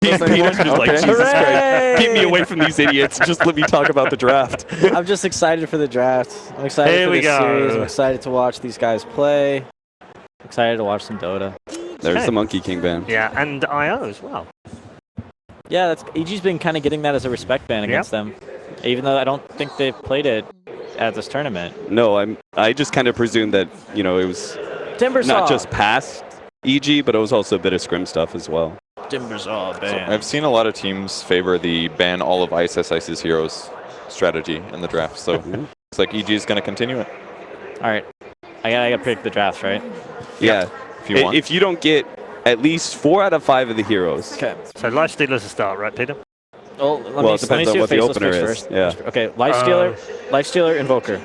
Peter's just like, Jesus Christ, keep me away from these idiots. Just let me talk about the draft. I'm just excited for the draft. I'm excited for this series. I'm excited to watch these guys play. I'm excited to watch some Dota. There's the Monkey King ban. Yeah, and IO as well. Yeah, that's EG's been kind of getting that as a respect ban against them, even though I don't think they've played it at this tournament. No, I just kind of presumed that, you know, it was not just past EG, but it was also a bit of scrim stuff as well. Timbersaw ban. So I've seen a lot of teams favor the ban all of ISS's heroes strategy in the draft, so it's like EG is going to continue it. All right, I gotta pick the draft, right? Yeah, if you don't get at least 4 out of 5 of the heroes. Okay. So Lifestealer's a start, right, Peter? Oh, let me see what the opener is. First. Yeah. Okay, Lifestealer, Invoker.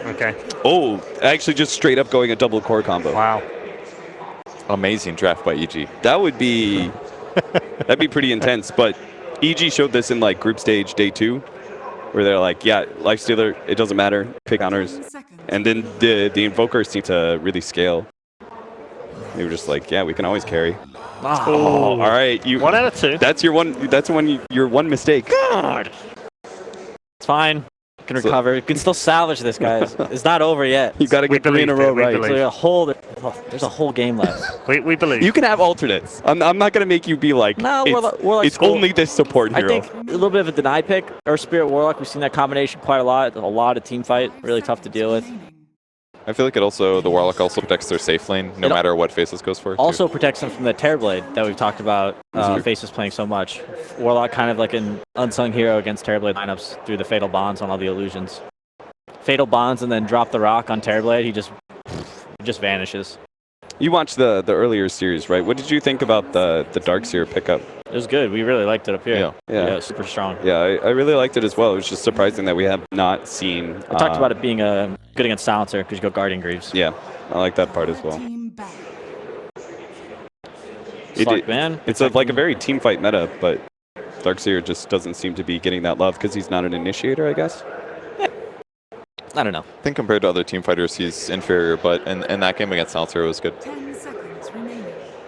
Okay. Oh, actually just straight up going a double core combo. Wow. Amazing draft by EG. That would be, that'd be pretty intense. But EG showed this in like group stage day 2, where they're like, yeah, Lifestealer, it doesn't matter, pick honors. And then the Invokers seem to really scale. They were just like, yeah, we can always carry. Oh, all right. 1 out of 2. That's your one. That's your one mistake. God. It's fine. You can recover. You can still salvage this, guys. It's not over yet. You got to get 3 in a row right. So there's a whole game left. We believe. You can have alternates. I'm not gonna make you be like, no, it's only this support hero. I think a little bit of a deny pick. Or Spirit Warlock. We've seen that combination quite a lot. A lot of team fight. Really tough to deal with. I feel like the Warlock also protects their safe lane, no matter what Faceless goes for. Also protects them from the Terrorblade that we've talked about, Faceless playing so much. Warlock kind of like an unsung hero against Terrorblade lineups through the Fatal Bonds on all the illusions. Fatal Bonds and then drop the rock on Terrorblade, he just vanishes. You watched the earlier series, right? What did you think about the Darkseer pickup? It was good. We really liked it up here. Yeah, super strong. Yeah, I really liked it as well. It was just surprising that we have not seen. I talked about it being good against Silencer because you go Guardian Greaves. Yeah, I like that part as well. It's like a very team fight meta, but Darkseer just doesn't seem to be getting that love because he's not an initiator, I guess. I don't know. I think compared to other team fighters, he's inferior, but in that game against Silencer, it was good.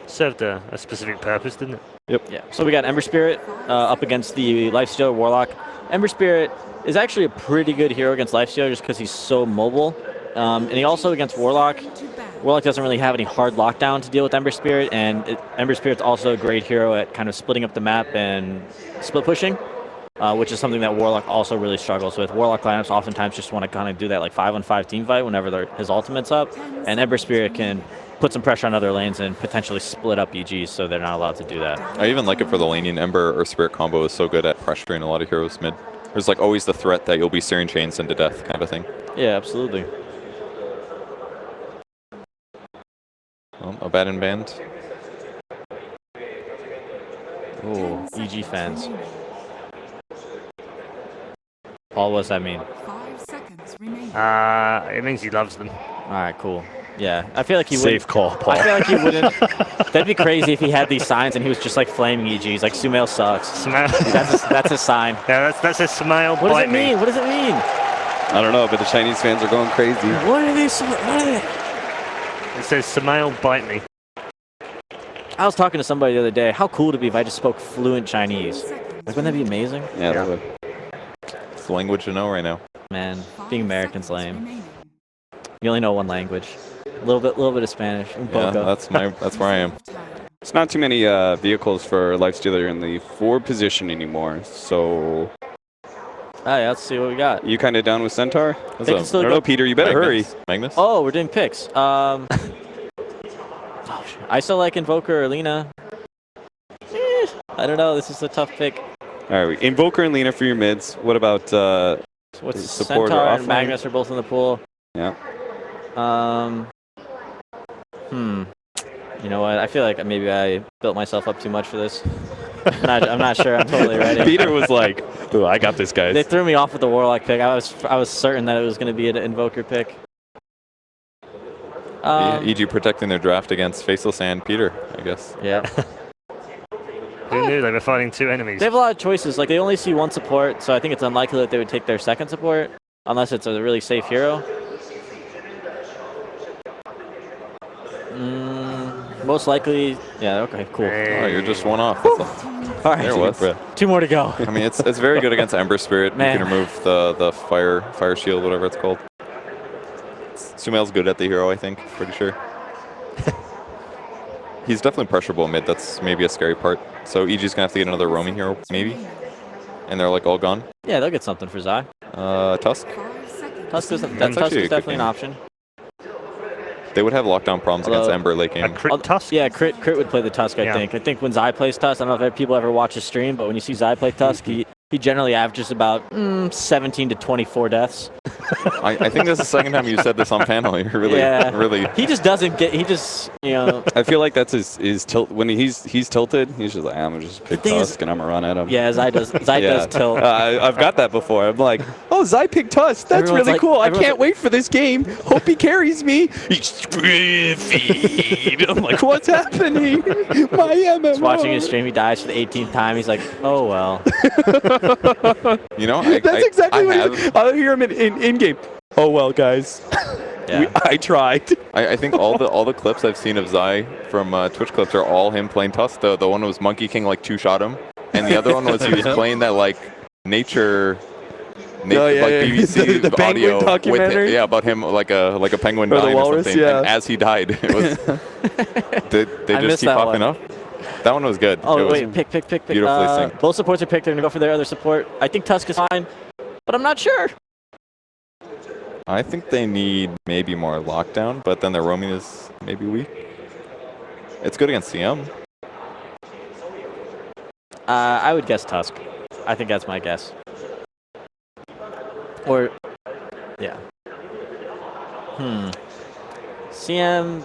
Served a specific purpose, didn't it? Yep. Yeah. So we got Ember Spirit up against the Lifestealer Warlock. Ember Spirit is actually a pretty good hero against Lifestealer just because he's so mobile. And he also against Warlock. Warlock doesn't really have any hard lockdown to deal with Ember Spirit, and Ember Spirit's also a great hero at kind of splitting up the map and split pushing. Which is something that Warlock also really struggles with. Warlock lineups oftentimes just want to kind of do that like 5-on-5 team fight whenever his ultimate's up, and Ember Spirit can put some pressure on other lanes and potentially split up EGs, so they're not allowed to do that. I even like it for the laning. Ember or Spirit combo is so good at pressuring a lot of heroes mid. There's like always the threat that you'll be searing chains into death kind of thing. Yeah, absolutely. Well, a bad in band. Oh, EG fans. Paul, what does that mean? 5 seconds remaining. It means he loves them. All right, cool. Yeah, I feel like he would. Safe call, Paul. I feel like he wouldn't. That'd be crazy if he had these signs and he was just like flaming EGs, like Sumail sucks. That's a sign. Yeah, that's a Sumail. What does it mean? What does it mean? I don't know, but the Chinese fans are going crazy. What are these? What are they? It says Sumail bite me. I was talking to somebody the other day. How cool would it be if I just spoke fluent Chinese? Like, wouldn't that be amazing? Yeah, that would. It's the language to know right now. Man, being American's lame. You only know one language. A little bit of Spanish. Yeah, that's where I am. It's not too many vehicles for Lifestealer in the 4 position anymore, so. Oh, yeah, let's see what we got. You kind of down with Centaur? I can still don't know, Peter. You better hurry. Magnus? Oh, we're doing picks. I still like Invoker or Lina. I don't know. This is a tough pick. All right, Invoker and Lina for your mids. What about what's support Centaur or and Magnus are both in the pool. Yeah. You know what? I feel like maybe I built myself up too much for this. I'm not sure. I'm totally ready. Peter was like, "Ooh, I got this, guys." They threw me off with the Warlock pick. I was certain that it was going to be an Invoker pick. EG protecting their draft against Faceless and Peter, I guess. Yeah. Who knew they were fighting 2 enemies? They have a lot of choices. Like, they only see 1 support, so I think it's unlikely that they would take their 2nd support, unless it's a really safe hero. Most likely, yeah, okay, cool. Oh, you're just one off. That's all. All right, There it was. 2 more to go. I mean, it's very good against Ember Spirit. Man. You can remove the fire shield, whatever it's called. Sumail's good at the hero, I think. Pretty sure. He's definitely pressurable mid. That's maybe a scary part. So EG's gonna have to get another roaming hero, maybe. And they're like all gone. Yeah, they'll get something for Zai. Tusk. Tusk is, That's Tusk actually a is good definitely an game. option. They would have lockdown problems against Although- Ember late A game. crit Tusk? Yeah, Crit would play the Tusk, I Yeah. think. I think when Zai plays Tusk, I don't know if people ever watch his stream, but when you see Zai play Tusk, he generally averages about 17 to 24 deaths. I think this is the second time you said this on panel. You're really, Yeah. really. He just doesn't get, you know. I feel like that's his tilt. When he's tilted, he's just like, I'm going to just pick thing is- Tusk and I'm going to run at him. Yeah, Zai does tilt. I've got that before. I'm like, oh, Zai picked Tusk. That's Everyone's really like- cool. I everyone's can't wait for this game. Hope he carries me. He's feed. I'm like, what's happening? My MMO. Just watching his stream, he dies for the 18th time. He's like, oh, well. You know, That's exactly what have, I'll hear him in game. Oh, well, guys. Yeah. I tried. I think all the clips I've seen of Zai from Twitch clips are all him playing Tusk. The one was Monkey King like 2-shot him, and the other one was he was playing that like nature Oh, yeah, like yeah. BBC The penguin audio documentary? with about him like a penguin Or the dying walrus, or something. yeah. And as he died, it was they I just missed keep that popping one. up. That one was good. Oh, It was wait, pick. beautifully synced. Both supports are picked. They're going to go for their other support. I think Tusk is fine, but I'm not sure. I think they need maybe more lockdown, but then their roaming is maybe weak. It's good against CM. I would guess Tusk. I think that's my guess. Or, yeah. CM.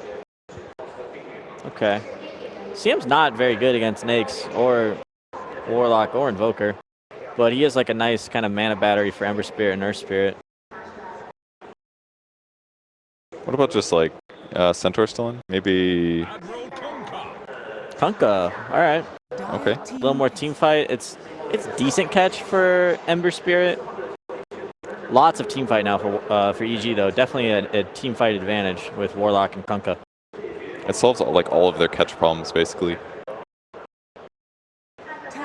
Okay. CM's not very good against Snakes or Warlock or Invoker, but he is like a nice kind of mana battery for Ember Spirit and Earth Spirit. What about just like Centaur still in? Maybe. Kunkka, all right. Okay. A little more team fight. It's decent catch for Ember Spirit. Lots of team fight now for EG though. Definitely a team fight advantage with Warlock and Kunkka. It solves like all of their catch problems basically.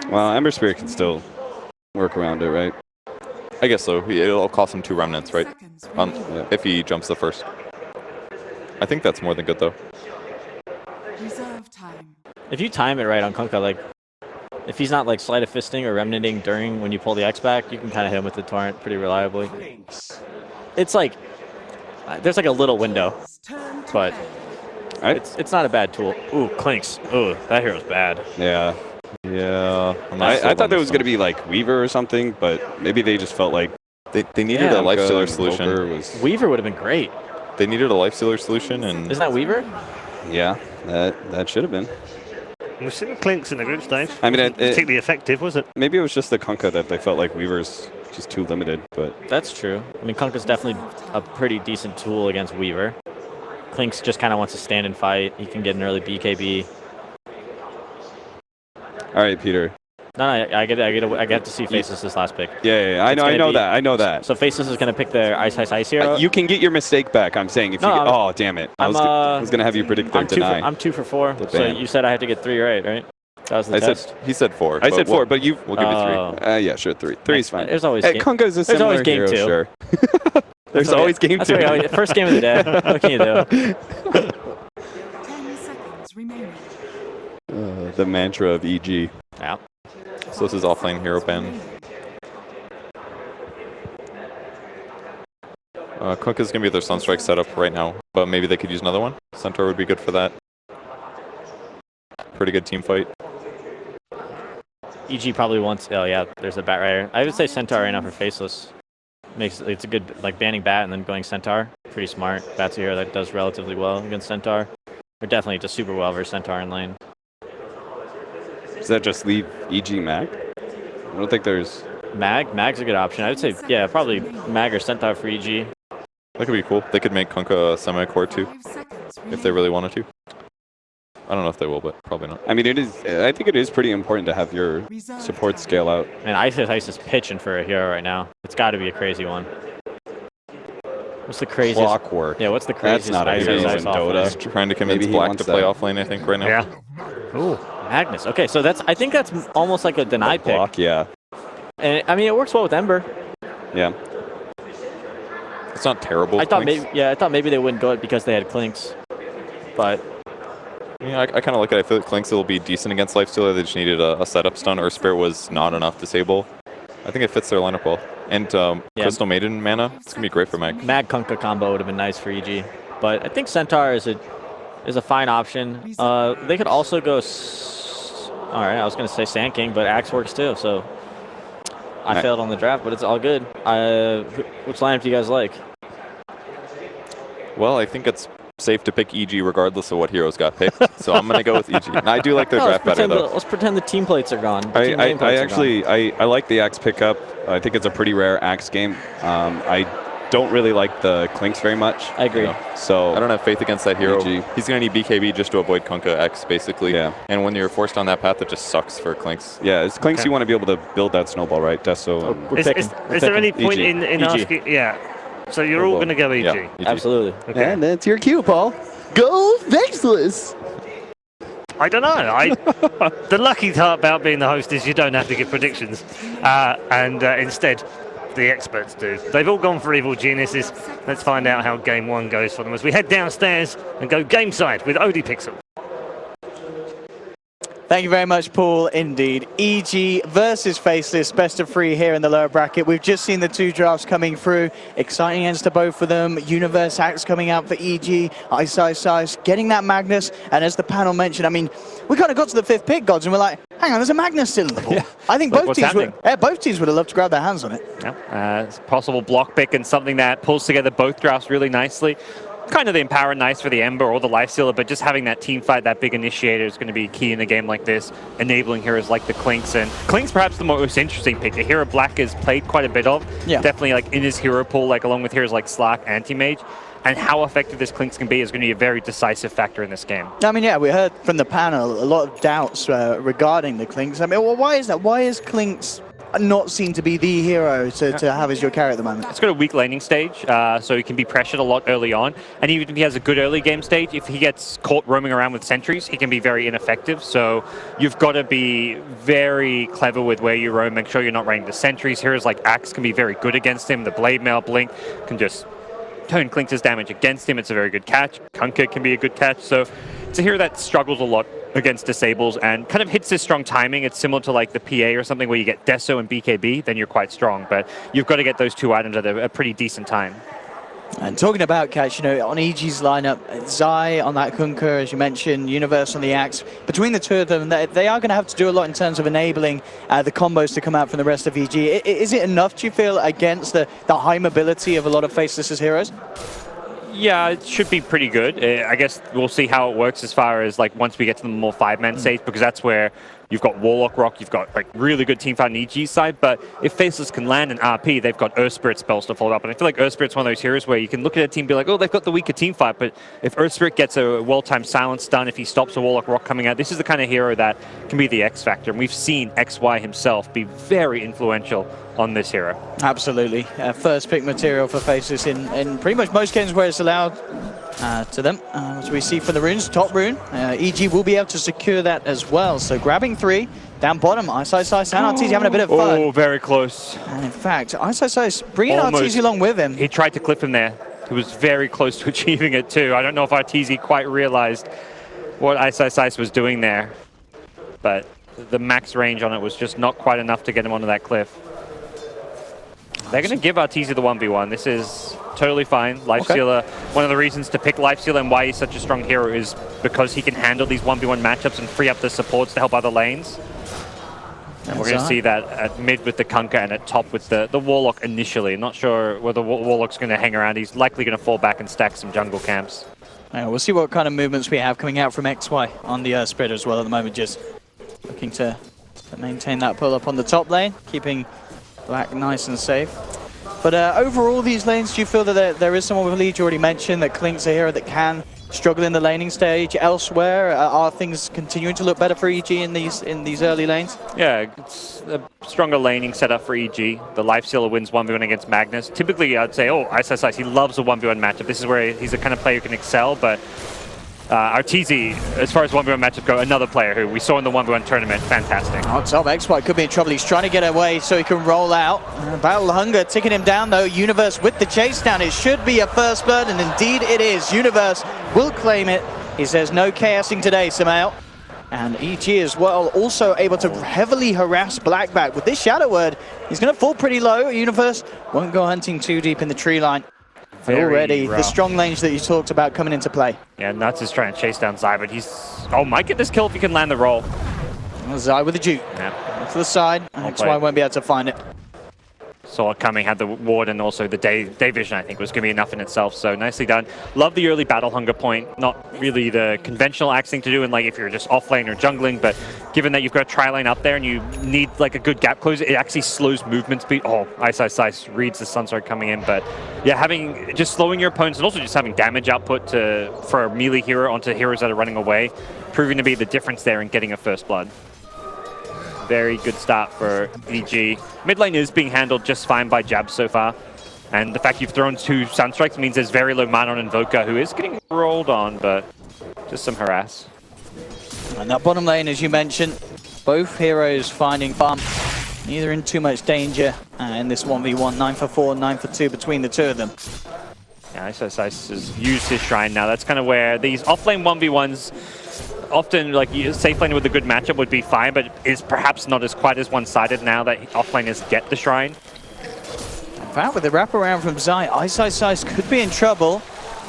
Well, Ember Spirit can still work around it, right? I guess so. It'll cost him 2 remnants, right? If he jumps the first. I think that's more than good though. Reserve time. If you time it right on Kunkka, like if he's not like sleight of fisting or remnanting during when you pull the X back, you can kind of hit him with the torrent pretty reliably. It's like there's like a little window, but it's not a bad tool. Ooh, Clinks. Ooh, that hero's bad. Yeah. Yeah. I'm not I sold thought on there this was going to one. be like Weaver or something, but maybe they just felt like They needed Yeah. a life stealer Kunkka and solution. Invoker was, Weaver would have been great. They needed a life stealer solution, and Isn't that Weaver? yeah, that should have been. We've seen the Clinks in the group stage. I mean, Wasn't particularly effective, was it? Maybe it was just the Kunkka that they felt like Weaver's just too limited, but That's true. I mean, Kunkka's definitely a pretty decent tool against Weaver. Clinks just kind of wants to stand and fight. He can get an early BKB. all right, Peter. No, I get to see Faceless this last pick. Yeah, I It's know gonna be- that. I know that. So Faceless is going to pick their Ice hero. You can get your mistake back. I'm saying if No, you. I'm- Oh, damn it! I was gonna have you predict their I'm deny. I'm 2 for 4. The So ban. you said I had to get 3 right? That was the I test. said he said 4. I said 4, but you. we'll give you 3. Oh. Yeah, sure, 3. 3 is fine. There's always Hey, game. Kunkka's a There's similar always game hero, 2. sure. There's That's okay. always game That's 2. okay. First game of the day. What can you do? 10 seconds remaining. The mantra of EG. Yeah. So this is offlane hero ban. Kunkka's gonna be their Sunstrike setup right now, but maybe they could use another one. Centaur would be good for that. Pretty good team fight. EG probably wants. Oh yeah, there's a bat right here. I would say Centaur right now for Faceless. It's a good like banning bat and then going Centaur. Pretty smart. Bat's a hero that does relatively well against Centaur. Or definitely just super well versus Centaur in lane. Does that just leave EG Mag? I don't think there's. Mag's a good option. I would say yeah, probably Mag or Centaur for EG. That could be cool. They could make Kunkka a semi-core too, 5 seconds if they really wanted to. I don't know if they will, but probably not. I mean, it is. I think it is pretty important to have your support scale out. And Ice is pitching for a hero right now. It's got to be a crazy one. What's the craziest? Clockwork. Yeah, what's the craziest? That's not a ice hero ice in off Dota. He's trying to convince Maybe he Black wants to play that. offlane, I think, right now. Yeah. Ooh. Magnus. Okay, so I think that's almost like a deny pick. Block, yeah. And I mean, it works well with Ember. Yeah. It's not terrible. I thought Clinks. maybe they wouldn't go it because they had Clinks, but Yeah, I kind of look at it. I feel like Clinks will be decent against Lifestealer. They just needed a setup stun. Or Spirit was not enough disable. I think it fits their lineup well. And Crystal Maiden mana, it's going to be great for Mag. Mag Kunkka combo would have been nice for EG. But I think Centaur is a fine option. They could also go. All right, I was going to say Sand King, but Axe works too. So I failed on the draft, but it's all good. Which lineup do you guys like? Well, I think it's safe to pick EG regardless of what heroes got picked. So I'm going to go with EG. And I do like their draft better, though. Let's pretend the team plates are gone. I like the Axe pickup. I think it's a pretty rare Axe game. I don't really like the Clinks very much. I agree. So I don't have faith against that hero. EG. He's going to need BKB just to avoid Kunkka X, basically. Yeah. And when you're forced on that path, it just sucks for Clinks. Yeah, it's Clinks you want to be able to build that snowball, right? Deso. Is there any point EG. in asking? Yeah. So you're all going to go EG? Yeah, EG. Absolutely. Okay. And that's your cue, Paul. Go Faceless! I don't know. The lucky part about being the host is you don't have to give predictions. Instead, the experts do. They've all gone for Evil Geniuses. Let's find out how game one goes for them as we head downstairs and go game side with Odie Pixel. Thank you very much, Paul. Indeed. EG versus Faceless, best of 3 here in the lower bracket. We've just seen the 2 drafts coming through. Exciting ends to both of them. Universe Axe coming out for EG. Ice, getting that Magnus. And as the panel mentioned, I mean, we kind of got to the 5th pick, Gods, and we're like, hang on, there's a Magnus still in the pool. Yeah. I think both teams would have loved to grab their hands on it. Yeah, it's a possible block pick and something that pulls together both drafts really nicely. Kind of the Empower nice for the Ember or the Lifestealer, but just having that team fight, that big initiator is going to be key in a game like this, enabling heroes like the Clinks. And Clinks perhaps the most interesting pick, a hero Black has played quite a bit of, definitely like in his hero pool, like along with heroes like Slark, Anti-Mage. And how effective this Clinks can be is going to be a very decisive factor in this game. I mean, yeah, we heard from the panel a lot of doubts regarding the Clinks. I mean, well, why is that? Why is Clinks not seen to be the hero to have as your carry at the moment? It's got a weak laning stage, so he can be pressured a lot early on. And even if he has a good early game stage, if he gets caught roaming around with sentries, he can be very ineffective. So you've got to be very clever with where you roam, make sure you're not running the sentries. Heroes like Axe can be very good against him. The Blade Mail Blink can just turn Clinks' damage against him. It's a very good catch. Kunkka can be a good catch. So it's a hero that struggles a lot against disables and kind of hits this strong timing. It's similar to like the PA or something where you get Deso and BKB, then you're quite strong. But you've got to get those 2 items at a pretty decent time. And talking about catch, you know, on EG's lineup, Zai on that Kunkka, as you mentioned, Universe on the Axe. Between the 2 of them, they are going to have to do a lot in terms of enabling the combos to come out from the rest of EG. Is it enough, do you feel, against the high mobility of a lot of Faceless heroes? Yeah, it should be pretty good. I guess we'll see how it works as far as like once we get to the more 5-man stage, because that's where you've got Warlock Rock, you've got like really good team fight on EG side, but if Faceless can land an RP, they've got Earth Spirit spells to follow up. And I feel like Earth Spirit's one of those heroes where you can look at a team and be like, oh, they've got the weaker team fight, but if Earth Spirit gets a well-timed silence stun, if he stops a Warlock Rock coming out, this is the kind of hero that can be the X factor. And we've seen XY himself be very influential on this hero. Absolutely. First pick material for Faceless in pretty much most games where it's allowed to them. As we see from the runes, top rune, EG will be able to secure that as well. So grabbing 3, down bottom, Ice and Arteezy having a bit of fun. Oh, very close. And in fact, Ice bringing Arteezy along with him. He tried to clip him there. He was very close to achieving it too. I don't know if Arteezy quite realized what Ice was doing there, but the max range on it was just not quite enough to get him onto that cliff. They're going to give Arteezy the 1v1. This is totally fine. Lifestealer, one of the reasons to pick Lifestealer and why he's such a strong hero is because he can handle these 1v1 matchups and free up the supports to help other lanes. And we're going to see that at mid with the Kunkka and at top with the Warlock initially. Not sure whether Warlock's going to hang around. He's likely going to fall back and stack some jungle camps. We'll see what kind of movements we have coming out from XY on the spread as well at the moment. Just looking to maintain that pull up on the top lane, keeping Black nice and safe. But overall, these lanes, do you feel that there is someone with lead? You already mentioned that Clink's a hero that can struggle in the laning stage elsewhere? Are things continuing to look better for EG in these early lanes? Yeah, it's a stronger laning setup for EG. The Lifestealer wins 1v1 against Magnus. Typically, I'd say, oh, Ice, he loves a 1v1 matchup. This is where he's the kind of player who can excel, but our TZ, as far as 1v1 matchup go, another player who we saw in the 1v1 tournament, fantastic. On top, XY could be in trouble. He's trying to get away so he can roll out. Battle Hunger ticking him down though. Universe with the chase down. It should be a first blood, and indeed it is. Universe will claim it. He says no chaosing today, Samael. And EG as well, also able to heavily harass Blackback. With this Shadow Word, he's going to fall pretty low. Universe won't go hunting too deep in the tree line. Already, the strong lanes that you talked about coming into play. Yeah, Nuts is trying to chase down Zai, but he's... Oh, might get this kill if he can land the roll. Zai with the juke. Yeah. To the side, XY won't be able to find it. Saw it coming, had the ward, and also the day vision, I think, was going to be enough in itself. So nicely done. Love the early battle hunger point. Not really the conventional Axe thing to do, and like if you're just off lane or jungling, but given that you've got a tri-lane up there and you need like a good gap close, it actually slows movement speed. Oh, Ice reads the Sunsword coming in, but yeah, just slowing your opponents and also just having damage output for a melee hero onto heroes that are running away, proving to be the difference there in getting a first blood. Very good start for EG. Mid lane is being handled just fine by Jabs so far. And the fact you've thrown 2 Sunstrikes means there's very low mana on Invoker, who is getting rolled on, but just some harass. And that bottom lane, as you mentioned, both heroes finding farm. Neither in too much danger in this 1v1. 9 for 4, 9 for 2 between the two of them. Yeah, Ice has used his Shrine now. That's kind of where these offlane 1v1s often, like, safe lane with a good matchup would be fine, but is perhaps not as quite as one-sided now that offlaners get the Shrine. In fact, with the wraparound from Zai, Ice could be in trouble.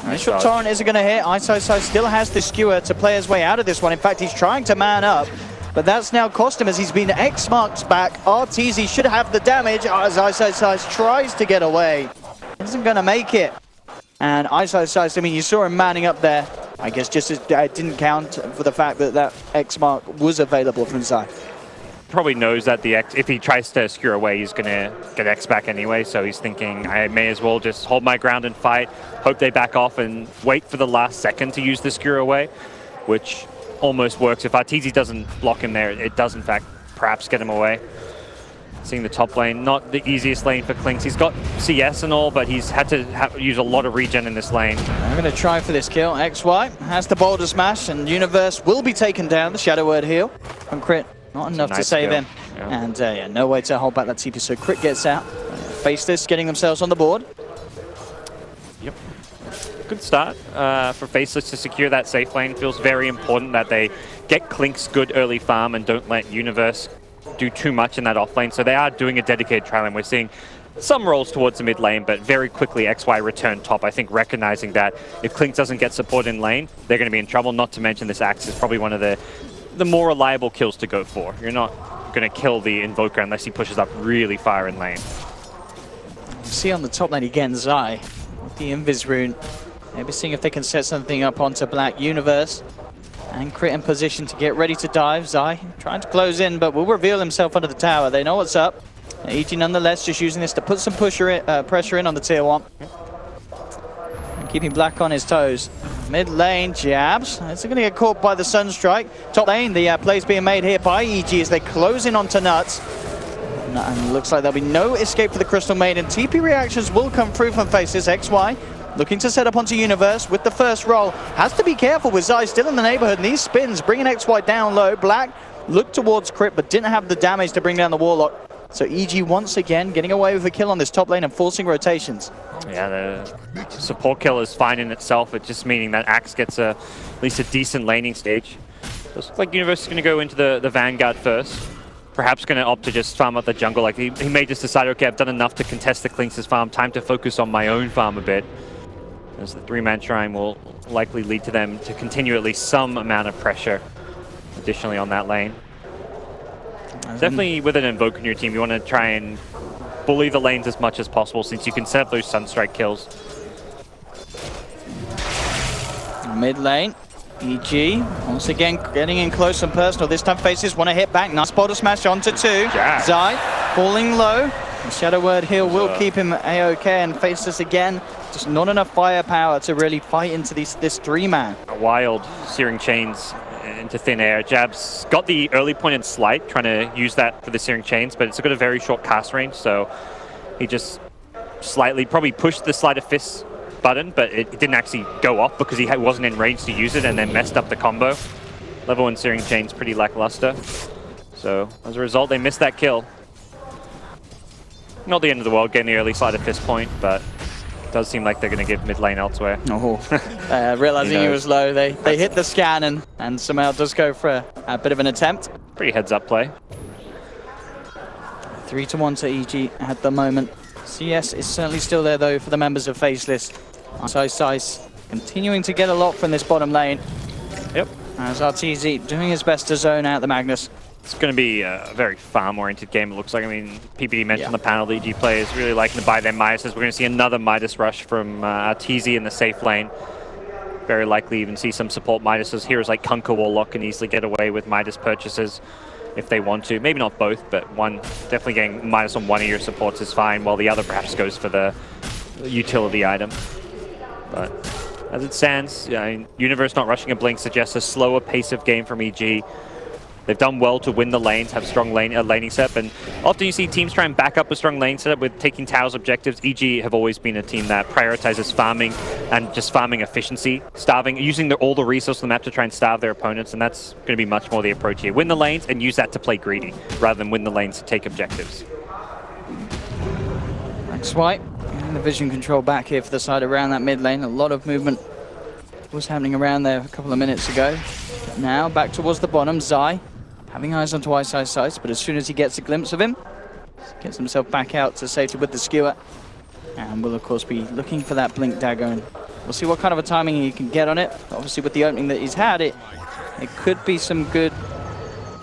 Initial Torrent isn't going to hit. Ice still has the skewer to play his way out of this one. In fact, he's trying to man up, but that's now cost him as he's been X-marked back. RTZ should have the damage as Ice tries to get away. Isn't going to make it. And Ice, I mean, you saw him manning up there. I guess just as didn't count for the fact that that X mark was available from Zai. Probably knows that the X, if he tries to skewer away, he's going to get X back anyway. So he's thinking, I may as well just hold my ground and fight, hope they back off and wait for the last second to use the skewer away, which almost works. If Arteezy doesn't block him there, it does in fact perhaps get him away. Seeing the top lane, not the easiest lane for Klinks. He's got CS and all, but he's had to use a lot of regen in this lane. I'm going to try for this kill. XY has the boulder smash, and Universe will be taken down. The Shadow Word heal from Crit, not enough to save him. Yeah. And yeah, no way to hold back that TP, so Crit gets out. Faceless getting themselves on the board. Yep. Good start for Faceless to secure that safe lane. Feels very important that they get Klinks good early farm and don't let Universe do too much in that off lane. So they are doing a dedicated tri lane. We're seeing some rolls towards the mid lane, but very quickly XY return top. I think recognizing that if Klinks doesn't get support in lane, they're going to be in trouble. Not to mention this Axe is probably one of the more reliable kills to go for. You're not going to kill the Invoker unless he pushes up really far in lane. See on the top lane again, Zai with the Invis rune. Maybe seeing if they can set something up onto Black. Universe and Crit in position to get ready to dive. Zai trying to close in, but will reveal himself under the tower. They know what's up. EG nonetheless just using this to put some pressure in on the tier 1. And keeping Black on his toes. Mid lane, Jabs. It's going to get caught by the Sunstrike. Top lane, the plays being made here by EG as they close in onto Nuts. And looks like there'll be no escape for the Crystal Maiden. TP reactions will come through from Faces. XY looking to set up onto Universe with the first roll. Has to be careful with Zai still in the neighborhood. And these spins bringing XY down low. Black looked towards Crit but didn't have the damage to bring down the Warlock. So EG once again getting away with a kill on this top lane and forcing rotations. Yeah, the support kill is fine in itself. It's just meaning that Axe gets at least a decent laning stage. Looks like Universe is going to go into the Vanguard first. Perhaps going to opt to just farm up the jungle. Like he may just decide, okay, I've done enough to contest the Klinks' farm. Time to focus on my own farm a bit. As the 3-man shrine will likely lead to them to continue at least some amount of pressure additionally on that lane. Definitely with an Invoker in your team, you want to try and bully the lanes as much as possible since you can set up those Sunstrike kills. Mid lane, EG once again getting in close and personal. This time Faces want to hit back. Nice boulder smash onto 2. Yeah. Zai falling low. The Shadow Word heal will keep him A-OK, and Faceless again, just not enough firepower to really fight into this 3-man. A wild Searing Chains into thin air. Jab's got the early point in Slight, trying to use that for the Searing Chains, but it's got a very short cast range, so he just slightly probably pushed the Sleight of Fist button, but it didn't actually go off because he wasn't in range to use it, and then messed up the combo. Level 1 Searing Chains pretty lackluster. So as a result, they missed that kill. Not the end of the world getting the early Sleight of Fist point, but it does seem like they're going to give mid lane elsewhere. Oh, realizing he was low, they hit the scan, and somehow does go for a bit of an attempt. Pretty heads up play. 3-1 to EG at the moment. CS is certainly still there though for the members of Faceless. Ice continuing to get a lot from this bottom lane. Yep. As RTZ doing his best to zone out the Magnus. It's going to be a very farm-oriented game, it looks like. I mean, PPD mentioned on the panel, the EG players really liking to buy their Midases. We're going to see another Midas rush from TZ in the safe lane. Very likely even see some support Midases. Heroes like Kunkka Warlock can easily get away with Midas purchases if they want to. Maybe not both, but one definitely getting Midas on one of your supports is fine, while the other perhaps goes for the utility item. But as it stands, Universe not rushing a blink suggests a slower pace of game from EG. They've done well to win the lanes, have strong laning setup, and often you see teams try and back up a strong lane setup with taking towers objectives. EG have always been a team that prioritizes farming and just farming efficiency, using all the resources on the map to try and starve their opponents, and that's going to be much more the approach here. Win the lanes and use that to play greedy, rather than win the lanes to take objectives. That's right. And the vision control back here for the side around that mid lane. A lot of movement was happening around there a couple of minutes ago. Now back towards the bottom, Zai having eyes onto Ice, but as soon as he gets a glimpse of him, gets himself back out to safety with the skewer, and will of course be looking for that blink dagger, and we'll see what kind of a timing he can get on it. Obviously with the opening that he's had, it could be some good,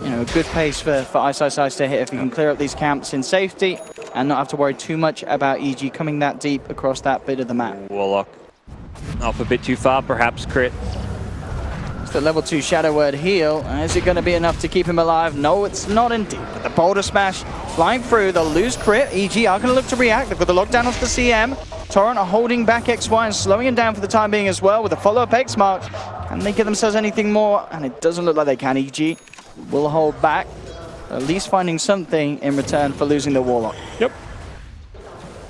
a good pace for Ice to hit if he can clear up these camps in safety and not have to worry too much about EG coming that deep across that bit of the map. Warlock off a bit too far, perhaps crit. The level 2 Shadow Word heal. Is it going to be enough to keep him alive? No, it's not indeed. But the Boulder Smash flying through. They'll lose crit. EG are going to look to react. They've got the lockdown off the CM. Torrent are holding back XY and slowing him down for the time being as well with a follow-up X mark. Can they get themselves anything more? And it doesn't look like they can. EG will hold back, at least finding something in return for losing the Warlock. Yep.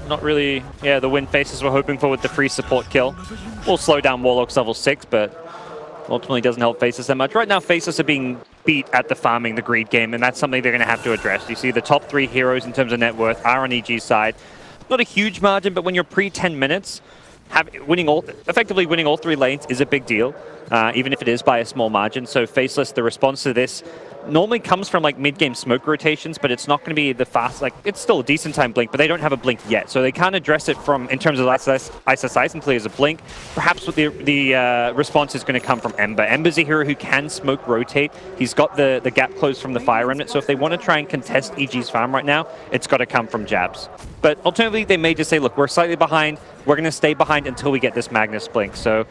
Not really, the win Faces were hoping for with the free support kill. Will slow down Warlock's level 6, but ultimately doesn't help Faceless that much. Right now, Faceless are being beat at the farming, the greed game, and that's something they're going to have to address. You see the top 3 heroes in terms of net worth are on EG's side. Not a huge margin, but when you're pre-10 minutes, effectively winning all 3 lanes is a big deal, even if it is by a small margin. So Faceless, the response to this normally comes from like mid-game smoke rotations, but it's not going to be the fast, it's still a decent time blink, but they don't have a blink yet. So they can't address it in terms of Ice until he has a blink. Perhaps what the response is going to come from Ember. Ember's a hero who can smoke rotate. He's got the gap closed from the Fire Remnant, so if they want to try and contest EG's farm right now, it's got to come from jabs. But alternatively, they may just say, look, we're slightly behind. We're going to stay behind until we get this Magnus blink. So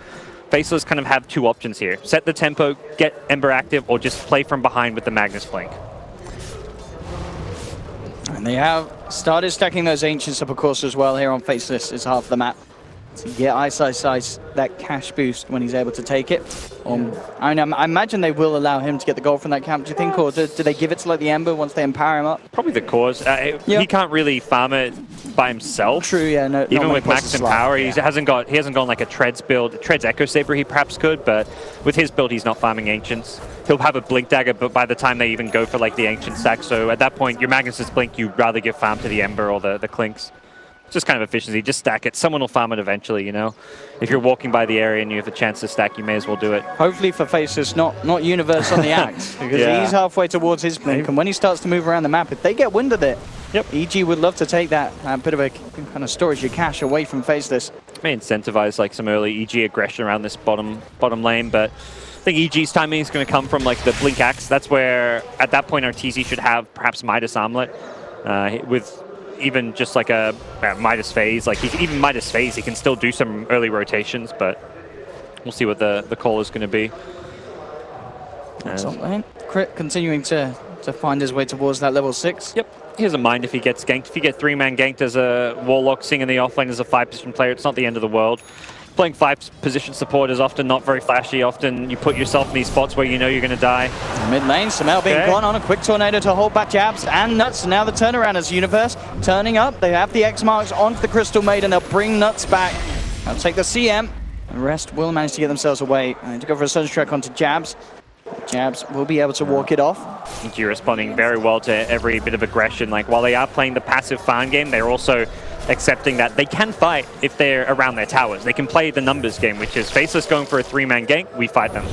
Faceless kind of have 2 options here. Set the tempo, get Ember active, or just play from behind with the Magnus blink. And they have started stacking those Ancients up, of course, as well here on Faceless is half the map. To get Ice that cash boost when he's able to take it. I imagine they will allow him to get the gold from that camp, do you think? Or do they give it to like the Ember once they empower him up? Probably the cause. He can't really farm it by himself. True, yeah. No, even with max power, he hasn't gone like a Treads build. Treads Echo Saber he perhaps could, but with his build he's not farming Ancients. He'll have a Blink Dagger, but by the time they even go for like the Ancient stack, so at that point your Magnus's Blink, you'd rather give farm to the Ember or the Clinks. Just kind of efficiency, just stack it. Someone will farm it eventually, If you're walking by the area and you have a chance to stack, you may as well do it. Hopefully for Faceless, not Universe on the axe, because he's halfway towards his blink, and when he starts to move around the map, if they get wind of it, EG would love to take that bit of a kind of storage your cash away from Faceless. May incentivize like some early EG aggression around this bottom lane, but I think EG's timing is going to come from like the blink axe. That's where at that point our TZ should have perhaps Midas Armlet with even just like a Midas Phase. Like even Midas Phase, he can still do some early rotations, but we'll see what the call is going to be. Crit continuing to to find his way towards that level 6. Yep, he doesn't mind if he gets ganked. If you get 3-man ganked as a Warlock, seeing in the offlane as a 5-position player, it's not the end of the world. Playing 5-position support is often not very flashy. Often you put yourself in these spots where you know you're going to die. Mid lane, Samel being gone on a quick tornado to hold back jabs and Nuts. Now the turnaround as Universe turning up. They have the X marks onto the Crystal Maiden. They'll bring Nuts back. They'll take the CM. The rest will manage to get themselves away. To go for a Sunstrike onto Jabs. Jabs will be able to walk it off. EG responding very well to every bit of aggression. Like, while they are playing the passive farm game, they're also accepting that they can fight if they're around their towers. They can play the numbers game, which is Faceless going for a 3-man gank, we fight them.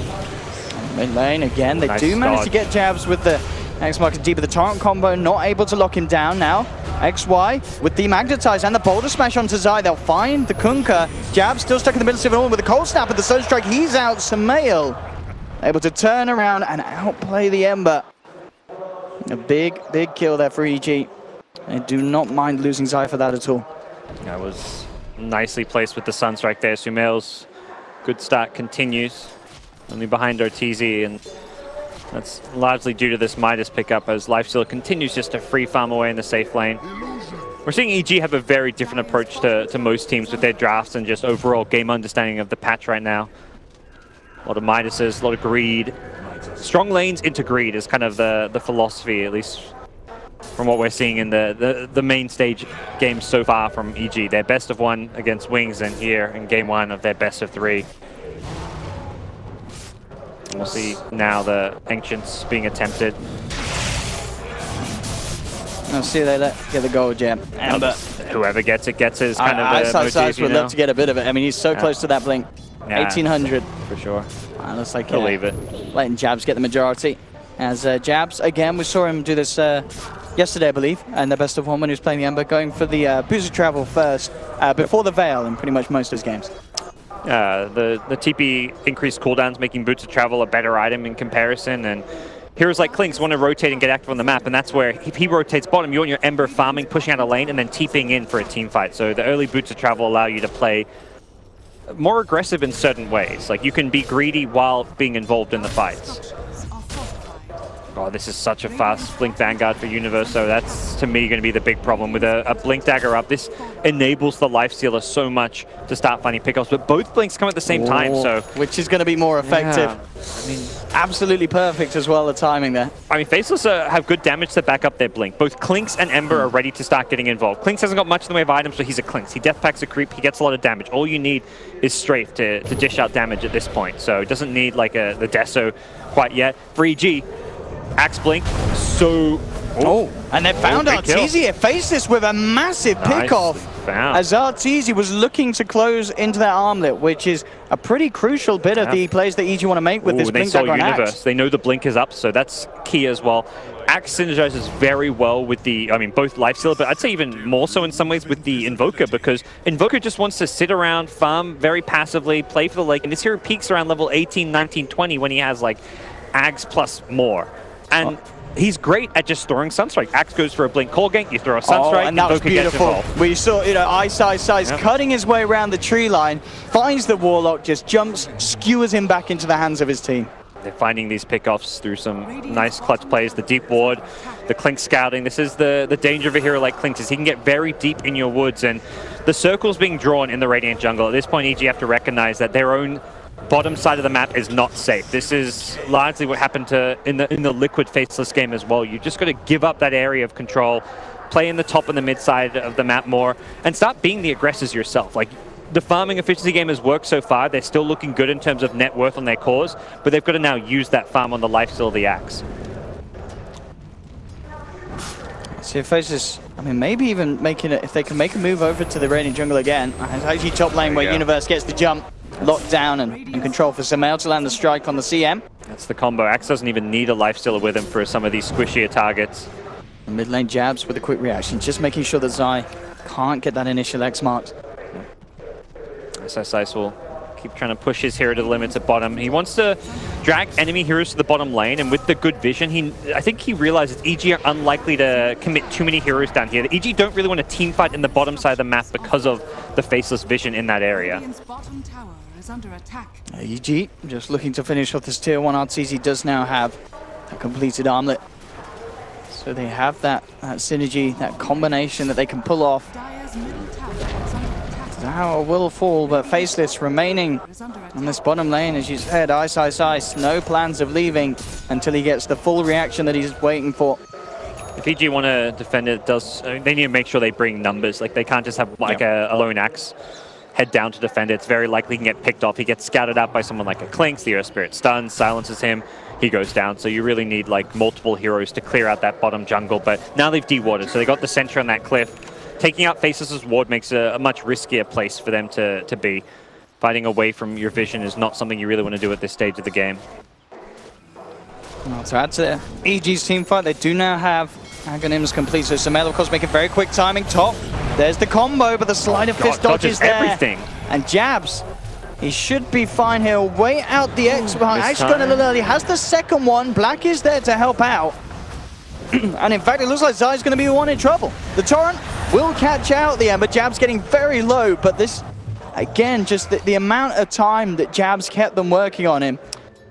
Mid lane again, they do manage to get Jabs with the X marks deep of the torrent combo, not able to lock him down now. XY with the Magnetize and the Boulder Smash onto Zai. They'll find the Kunkka. Jabs still stuck in the middle of it all with the Cold Snap and the Sunstrike. He's out. Samael able to turn around and outplay the Ember. A big kill there for EG. They do not mind losing Zai for that at all. That was nicely placed with the Sunstrike there. Sumail's good start continues. Only behind Ortiz, and that's largely due to this Midas pickup as Lifesteal continues just to free farm away in the safe lane. We're seeing EG have a very different approach to most teams with their drafts and just overall game understanding of the patch right now. A lot of Midases, a lot of greed. Strong lanes into greed is kind of the philosophy, at least from what we're seeing in the main stage games so far from EG. Their best of 1 against Wings, and here in game 1 of their best of 3. And we'll see now the Ancients being attempted. I'll see they get the gold gem. Ember. Whoever gets it gets it is kind of the motif, Size would love to get a bit of it. I mean, he's so close to that blink. Yeah, 1800. for sure. Looks like Believe it. letting Jabs get the majority. As Jabs, again, we saw him do this yesterday, I believe, and the best of 1 when he was playing the Ember, going for the Boots of Travel first, before the Veil in pretty much most of his games. The TP increased cooldowns, making Boots of Travel a better item in comparison, and heroes like Klinks want to rotate and get active on the map, and that's where if he rotates bottom, you want your Ember farming, pushing out a lane, and then TPing in for a team fight. So the early Boots of Travel allow you to play more aggressive in certain ways. Like, you can be greedy while being involved in the fights. Oh, this is such a fast Blink Vanguard for Universe, so that's, to me, going to be the big problem. With a Blink Dagger up, this enables the Lifestealer so much to start finding pickups, but both Blinks come at the same time, so... Which is going to be more effective. Yeah. I mean, absolutely perfect as well, the timing there. I mean, Faceless have good damage to back up their Blink. Both Klinks and Ember are ready to start getting involved. Klinks hasn't got much in the way of items, but he's a Klinks. He death packs a creep, he gets a lot of damage. All you need is Strafe to dish out damage at this point, so it doesn't need like the Deso quite yet. For EG, Axe Blink, so... and they found Arteezy. Faceless with a massive pick-off. As Arteezy was looking to close into that armlet, which is a pretty crucial bit of the plays that EG want to make with this Blink Dagger on Axe. They know the Blink is up, so that's key as well. Axe synergizes very well with the, I mean, both Lifestealer, but I'd say even more so in some ways with the Invoker, because Invoker just wants to sit around, farm very passively, play for the lake, and this hero peaks around level 18, 19, 20 when he has like Axe plus more. And he's great at just throwing Sunstrike. Axe goes for a Blink Core Gank, you throw a Sunstrike, and that was beautiful. We saw, Ice cutting his way around the tree line, finds the Warlock, just jumps, skewers him back into the hands of his team. They're finding these pickoffs through some nice clutch plays. The deep ward, the Klink scouting. This is the danger of a hero like Klink, is he can get very deep in your woods, and the circle's being drawn in the Radiant jungle. At this point, EG have to recognize that their own bottom side of the map is not safe. This is largely what happened in the Liquid Faceless game as well. You just got to give up that area of control, play in the top and the mid side of the map more, and start being the aggressors yourself. Like, the farming efficiency game has worked so far. They're still looking good in terms of net worth on their cores, but they've got to now use that farm on the Lifesteal of the Axe. See if Faceless, I mean, maybe even making it, if they can make a move over to the Radiant jungle again. It's actually top lane where Universe gets the jump. Locked down and control for Samael to land the strike on the CM. That's the combo. Axe doesn't even need a Lifestealer with him for some of these squishier targets. The mid lane Jabs with a quick reaction, just making sure that Zai can't get that initial X marked. SSIce will keep trying to push his hero to the limits at bottom. He wants to drag enemy heroes to the bottom lane, and with the good vision, I think he realizes EG are unlikely to commit too many heroes down here. The EG don't really want to team fight in the bottom side of the map because of the Faceless vision in that area. Under attack. EG just looking to finish off this tier 1. Arteezy does now have a completed armlet. So they have that synergy, that combination that they can pull off. Dire's middle tower is under attack. Tower will fall, but Faceless remaining on this bottom lane, as you said. Ice. No plans of leaving until he gets the full reaction that he's waiting for. If EG want to defend it, they need to make sure they bring numbers. Like, they can't just have like a lone axe head down to defend it. It's very likely he can get picked off. He gets scouted out by someone like a Clinks. The Earth Spirit stuns, silences him. He goes down. So you really need like multiple heroes to clear out that bottom jungle. But now they've dewarded, so they got the center on that cliff. Taking out Faceless's ward makes a much riskier place for them to be. Fighting away from your vision is not something you really want to do at this stage of the game. Well, to add to EG's team fight, they do now have Aghanims complete. So Sumail, of course, making very quick timing. Top. There's the combo, but the slide of fist dodges there. Everything. And jabs. He should be fine. He'll wait out the X behind. Actually going a little early. Has the second one. Black is there to help out. And in fact, it looks like Zai's going to be the one in trouble. The Torrent will catch out the Ember. Jab's getting very low, but this, again, just the amount of time that Jab's kept them working on him,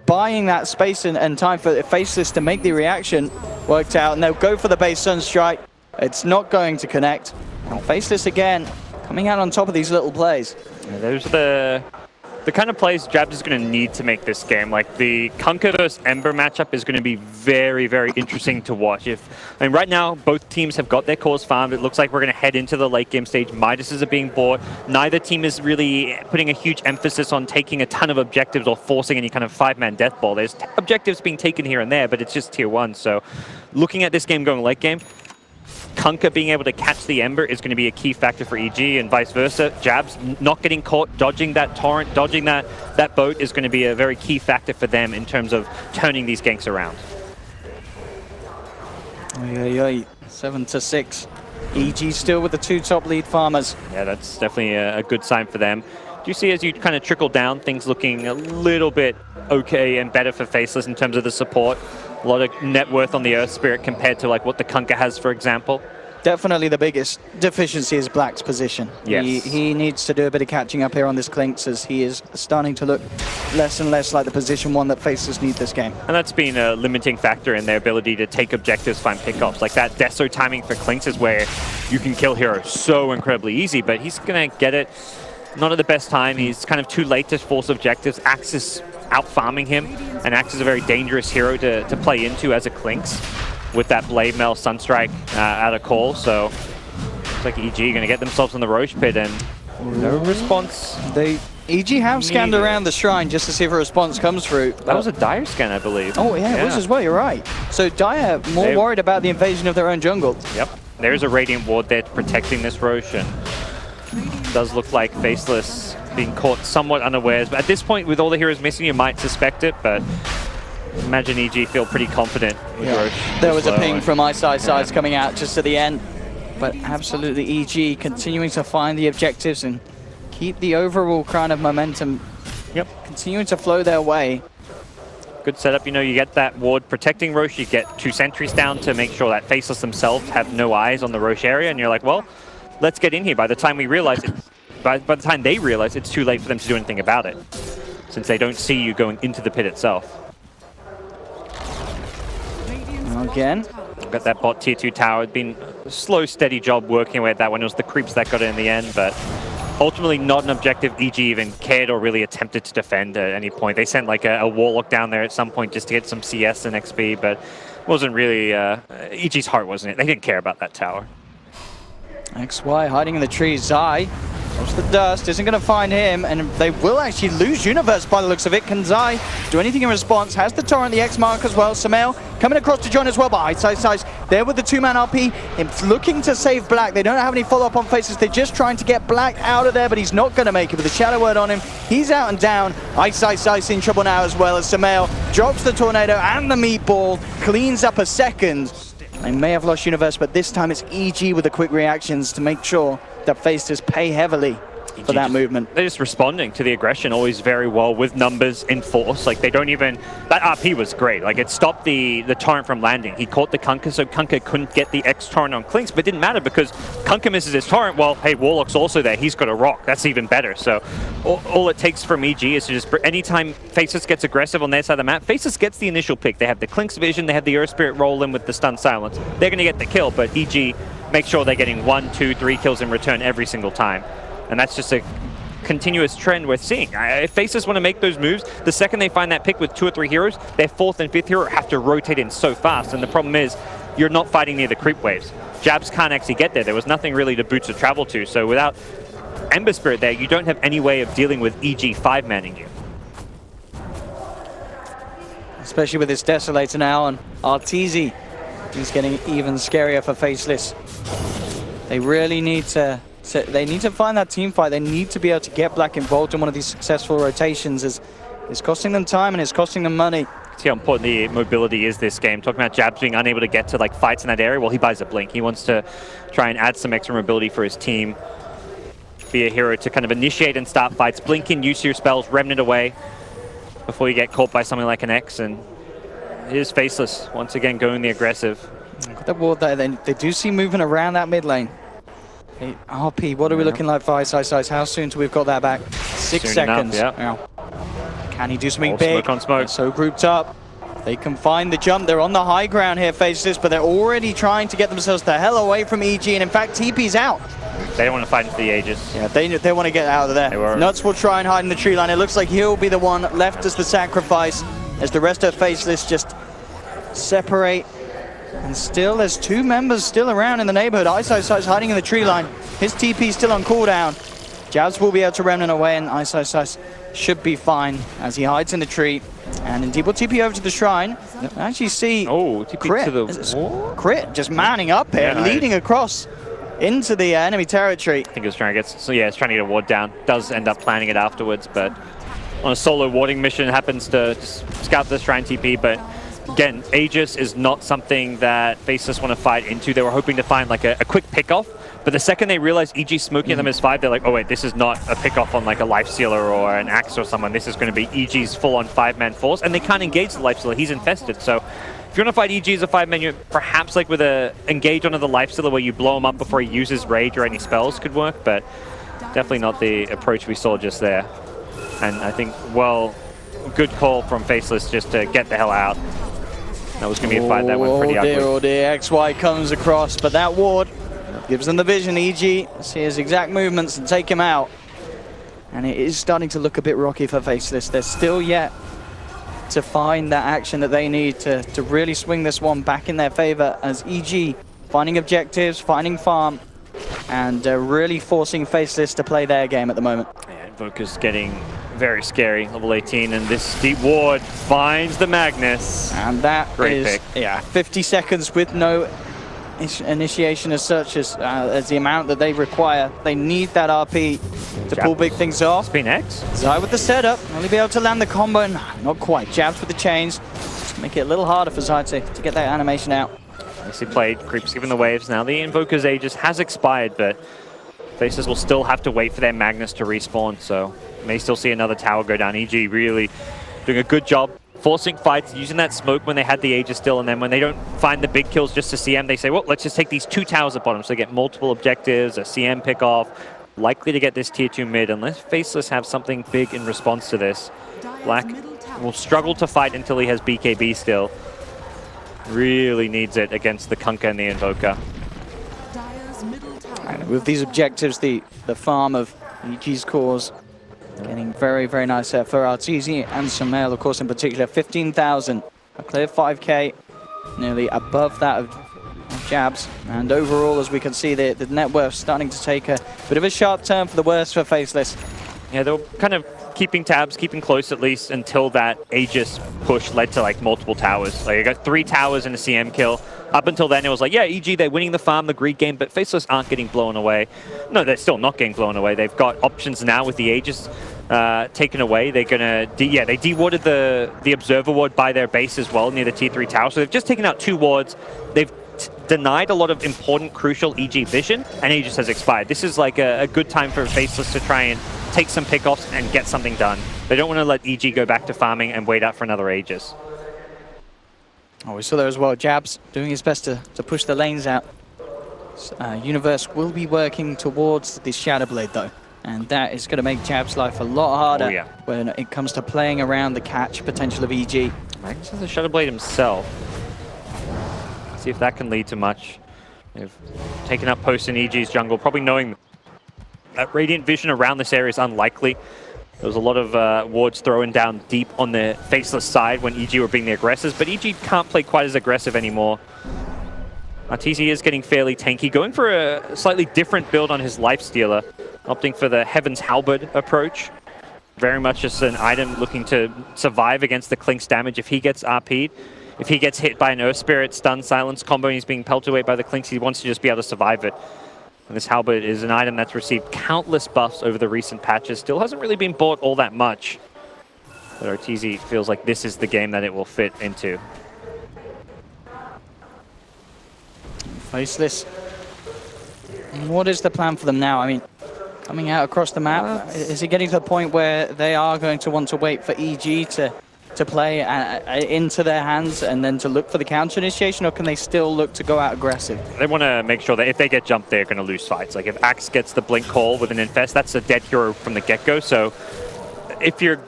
buying that space and time for Faceless to make the reaction, worked out. And they'll go for the base Sunstrike. It's not going to connect. And Faceless again, coming out on top of these little plays. Yeah, those are the kind of plays Jabs is going to need to make this game. Like, the Kunkka versus Ember matchup is going to be very, very interesting to watch. Right now, both teams have got their cores farmed. It looks like we're going to head into the late game stage. Midases are being bought. Neither team is really putting a huge emphasis on taking a ton of objectives or forcing any kind of 5-man death ball. There's objectives being taken here and there, but it's just tier 1. So looking at this game going late game, Kunkka being able to catch the Ember is going to be a key factor for EG, and vice versa. Jabs not getting caught, dodging that Torrent, dodging that boat is going to be a very key factor for them in terms of turning these ganks around. 7-6. EG still with the 2 top lead farmers. Yeah, that's definitely a good sign for them. Do you see, as you kind of trickle down, things looking a little bit okay and better for Faceless in terms of the support? A lot of net worth on the Earth Spirit compared to like what the Kunkka has, for example. Definitely the biggest deficiency is Black's position. Yes. He needs to do a bit of catching up here on this Clinks, as he is starting to look less and less like the position 1 that Faceless need this game. And that's been a limiting factor in their ability to take objectives, find pickoffs. Like, that Deso timing for Clinks is where you can kill heroes so incredibly easy, but he's going to get it not at the best time. He's kind of too late to force objectives. Axe is out-farming him, and Axe is a very dangerous hero to play into as a Clinks with that Blade Mail Sunstrike out of call. So looks like EG going to get themselves in the Roche Pit, and no response. EG have scanned around the shrine just to see if a response comes through. That was a Dire scan, I believe. Oh yeah, it was as well, you're right. So Dire more worried about the invasion of their own jungle. Yep, there's a Radiant Ward there protecting this Roche, and does look like Faceless being caught somewhat unawares. But at this point, with all the heroes missing, you might suspect it, but imagine EG feel pretty confident with Roche. There was a ping from Ice coming out just at the end. But absolutely EG continuing to find the objectives and keep the overall kind of momentum continuing to flow their way. Good setup. You know, you get that ward protecting Roche, you get 2 sentries down to make sure that Faceless themselves have no eyes on the Roche area, and you're like, well, let's get in here. By the time we realize it, by the time they realize, it's too late for them to do anything about it, since they don't see you going into the pit itself. Again, got that bot tier 2 tower. It's been a slow, steady job working away at that one. It was the creeps that got it in the end, but ultimately not an objective EG even cared or really attempted to defend at any point. They sent like a Warlock down there at some point just to get some CS and XP, but it wasn't really EG's heart, wasn't it? They didn't care about that tower. XY hiding in the trees. Zai goes the dust, isn't going to find him, and they will actually lose Universe by the looks of it. Can Zai do anything in response? Has the Torrent, the X mark as well. Sumail coming across to join as well, but Ice there with the 2-man RP. Him looking to save Black. They don't have any follow-up on Faces. They're just trying to get Black out of there, but he's not going to make it with a Shadow Word on him. He's out and down. Ice in trouble now as well, as Sumail drops the Tornado and the Meatball, cleans up a second. They may have lost Universe, but this time it's EG with the quick reactions to make sure that Faces pay heavily. for that movement. They're just responding to the aggression always very well with numbers in force. Like they don't even, that RP was great. Like it stopped the torrent from landing. He caught the Kunkka, so Kunkka couldn't get the X torrent on Klinks, but it didn't matter because Kunkka misses his torrent. Well, hey, Warlock's also there. He's got a rock. That's even better. So all it takes from EG is to just, anytime Faceless gets aggressive on their side of the map, Faceless gets the initial pick. They have the Klinks vision, they have the Earth Spirit roll in with the stun silence. They're going to get the kill, but EG make sure they're getting 1, 2, 3 kills in return every single time. And that's just a continuous trend we're seeing. If Faceless want to make those moves, the second they find that pick with 2 or 3 heroes, their 4th and 5th hero have to rotate in so fast. And the problem is, you're not fighting near the creep waves. Jabs can't actually get there. There was nothing really to Boots to travel to. So without Ember Spirit there, you don't have any way of dealing with EG 5-manning you. Especially with this Desolator now on Arteezy. He's getting even scarier for Faceless. They really need to find that team fight. They need to be able to get Black involved in one of these successful rotations. As it's costing them time and it's costing them money. See how important the mobility is this game. Talking about Jabs being unable to get to like fights in that area. Well, he buys a Blink. He wants to try and add some extra mobility for his team. Be a hero to kind of initiate and start fights. Blink in, use your spells, Remnant away before you get caught by something like an X. And here's Faceless once again going the aggressive. Got the ward there. They do see movement around that mid lane. Hey, RP, what are we looking like for Ice? How soon till we've got that back? 6 Soon seconds. enough, yeah. Can he do something All big? smoke on smoke. They're so grouped up. They can find the jump. They're on the high ground here, Faceless, but they're already trying to get themselves the hell away from EG. And in fact, TP's out. They don't want to fight into the Aegis. Yeah, they want to get out of there. Nuts will try and hide in the tree line. It looks like he'll be the one left as the sacrifice, as the rest of Faceless just separate. And still, there's 2 members still around in the neighborhood. Ice hiding in the tree line. His TP still on cooldown. Jabs will be able to Remnant away, and Ice should be fine as he hides in the tree. And indeed, we'll TP over to the shrine. Actually see TP Crit. to the Crit just manning up here, leading across into the enemy territory. I think it was trying to get, it's trying to get a ward down. Does end up planning it afterwards, but on a solo warding mission, happens to just scout the shrine TP, but again, Aegis is not something that Faceless want to fight into. They were hoping to find like a quick pick-off, but the second they realize EG smoking them as 5, they're like, oh wait, this is not a pick-off on like a Lifestealer or an Axe or someone. This is going to be EG's full-on 5-man force, and they can't engage the Lifestealer. He's infested, so if you want to fight EG as a 5-man, you perhaps like with a engage onto the Lifestealer where you blow him up before he uses Rage or any spells could work, but definitely not the approach we saw just there. And I think, well, good call from Faceless just to get the hell out. That was going to be a fight that went pretty ugly. Oh dear, XY comes across, but that ward gives them the vision. EG, see his exact movements and take him out. And it is starting to look a bit rocky for Faceless. They're still yet to find that action that they need to really swing this one back in their favor, as EG finding objectives, finding farm, and really forcing Faceless to play their game at the moment. Yeah, Invoker's getting very scary, level 18, and this deep ward finds the Magnus. And that Great is, pick. 50 seconds with no initiation as such as the amount that they require. They need that RP to pull big things off. Spin X. Zai with the setup, only be able to land the combo. Not quite. Jabs with the chains. Just make it a little harder for Zai to get that animation out. Nicely played. Creeps given the waves. Now the Invoker's Aegis has expired, but Faceless will still have to wait for their Magnus to respawn, so may still see another tower go down. EG really doing a good job forcing fights, using that smoke when they had the Aegis still, and then when they don't find the big kills just to CM, they say, well, let's just take these 2 towers at bottom. So they get multiple objectives, a CM pick off, likely to get this tier 2 mid, unless Faceless have something big in response to this. Black will struggle to fight until he has BKB still. Really needs it against the Kunkka and the Invoker. And with these objectives, the farm of EG's cause getting very, very nice there for Arteezy and Sumail, of course, in particular. 15,000, a clear 5k, nearly above that of Jabs. And overall, as we can see, the net worth starting to take a bit of a sharp turn for the worse for Faceless. Yeah, they were kind of keeping tabs, keeping close at least until that Aegis push led to like multiple towers. Like I got 3 towers and a CM kill. Up until then, it was like, yeah, EG, they're winning the farm, the greed game, but Faceless aren't getting blown away. No, they're still not getting blown away. They've got options now with the Aegis taken away. They're gonna, they de-warded the Observer ward by their base as well, near the T3 tower. So they've just taken out 2 wards. They've denied a lot of important, crucial EG vision, and he just has expired. This is like a good time for Faceless to try and take some pickoffs and get something done. They don't want to let EG go back to farming and wait out for another Aegis. Oh, we saw there as well. Jabs doing his best to push the lanes out. Universe will be working towards this Shadow Blade though, and that is going to make Jab's life a lot harder when it comes to playing around the catch potential of EG. Magnus has a Shadow Blade himself. Let's see if that can lead to much. They've taken up posts in EG's jungle, probably knowing that Radiant Vision around this area is unlikely. There was a lot of wards thrown down deep on the Faceless side when EG were being the aggressors, but EG can't play quite as aggressive anymore. TZ is getting fairly tanky, going for a slightly different build on his Lifestealer, opting for the Heaven's Halberd approach. Very much just an item looking to survive against the Klink's damage if he gets RP'd. If he gets hit by an Earth Spirit stun silence combo and he's being pelted away by the Klinks, he wants to just be able to survive it. And this Halberd is an item that's received countless buffs over the recent patches. Still hasn't really been bought all that much. But Arteezy feels like this is the game that it will fit into. Faceless. What is the plan for them now? I mean, coming out across the map, is it getting to the point where they are going to want to wait for EG to play into their hands and then to look for the counter initiation, or can they still look to go out aggressive? They want to make sure that if they get jumped, they're going to lose fights. Like if Axe gets the blink call with an infest, that's a dead hero from the get-go. So if you're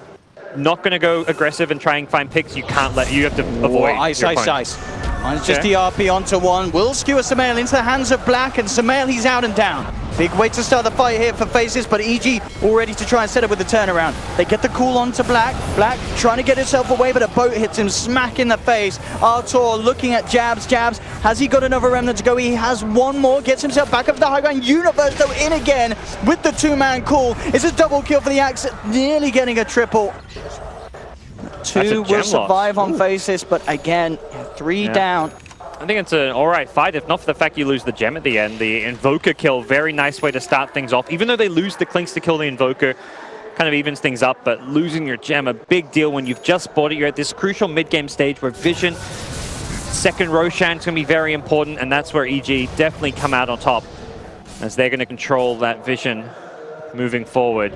not going to go aggressive and try and find picks, you can't let, you have to avoid Ice. Mine's just the RP onto one. Will skewer Sumail into the hands of Black, and Sumail, he's out and down. Big way to start the fight here for Faces, but EG all ready to try and set up with the turnaround. They get the call onto Black. Black trying to get himself away, but a boat hits him smack in the face. Artur looking at Jabs. Jabs, has he got another remnant to go? He has one more, gets himself back up to the high ground. Universe though in again with the two-man call. It's a double kill for the Axe, nearly getting a triple. Two will survive on Faces, but again, three down. I think it's an alright fight, if not for the fact you lose the gem at the end. The Invoker kill, very nice way to start things off. Even though they lose the Klinks to kill the Invoker, kind of evens things up, but losing your gem, a big deal when you've just bought it. You're at this crucial mid-game stage where Vision, second Roshan is going to be very important, and that's where EG definitely come out on top, as they're going to control that Vision moving forward.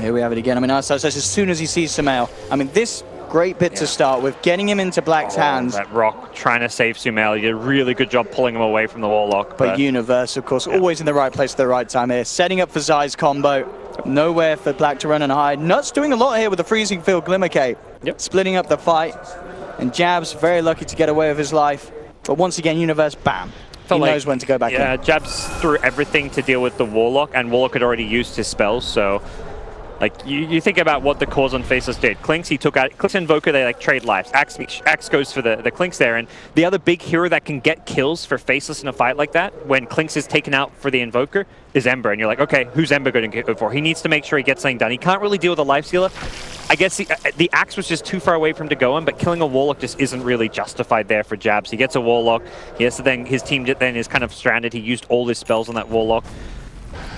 Here we have it again. I mean, as soon as he sees Sumail, I mean, this great bit to start with, getting him into Black's hands. That rock trying to save Sumail. You did a really good job pulling him away from the Warlock. But Universe, of course, always in the right place at the right time here. Setting up for Zai's combo. Nowhere for Black to run and hide. Nuts doing a lot here with the Freezing Field Glimmer Cape. Splitting up the fight. And Jabs very lucky to get away with his life. But once again, Universe, bam. He knows when to go back in. Yeah, Jabs threw everything to deal with the Warlock, and Warlock had already used his spells, so... Like, you think about what the cause on Faceless did. Klinks, he took out... Klinks and Invoker, they, like, trade lives. Axe goes for the Klinks there, and the other big hero that can get kills for Faceless in a fight like that, when Klinks is taken out for the Invoker, is Ember. And you're like, okay, who's Ember going to go for? He needs to make sure he gets something done. He can't really deal with a Lifestealer. I guess the Axe was just too far away for him to go in, but killing a Warlock just isn't really justified there for Jabs. He gets a Warlock. He has to then... His team then is kind of stranded. He used all his spells on that Warlock.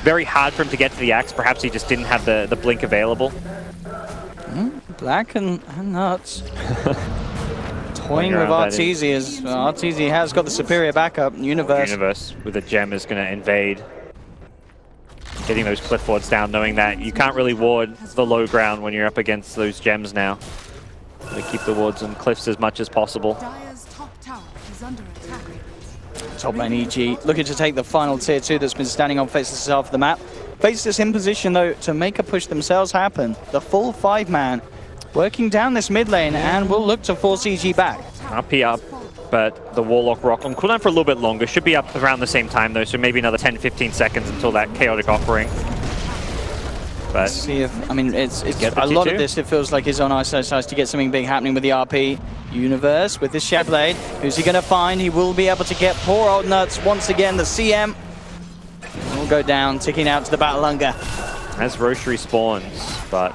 Very hard for him to get to the Axe. Perhaps he just didn't have the blink available. Black and Nuts. Toying with Arteezy, as Arteezy has got the superior backup. Universe with a gem is going to invade. Getting those cliff wards down, knowing that you can't really ward the low ground when you're up against those gems now. They keep the wards and cliffs as much as possible. Dire's top tower is under attack. Top lane EG looking to take the final tier 2 that's been standing on Faceless half of the map. Faceless in position though to make a push themselves happen. The full 5-man working down this mid lane and will look to force EG back. RP up, but the Warlock rock on cooldown for a little bit longer. Should be up around the same time though, so maybe another 10-15 seconds until that chaotic offering. But let's see if, I mean, it's a lot of this, it feels like is on ISO size to get something big happening with the RP. Universe with this Shadow Blade. Who's he going to find? He will be able to get poor old Nuts once again. The CM will go down, ticking out to the Battle Hunger. As Roche respawns, but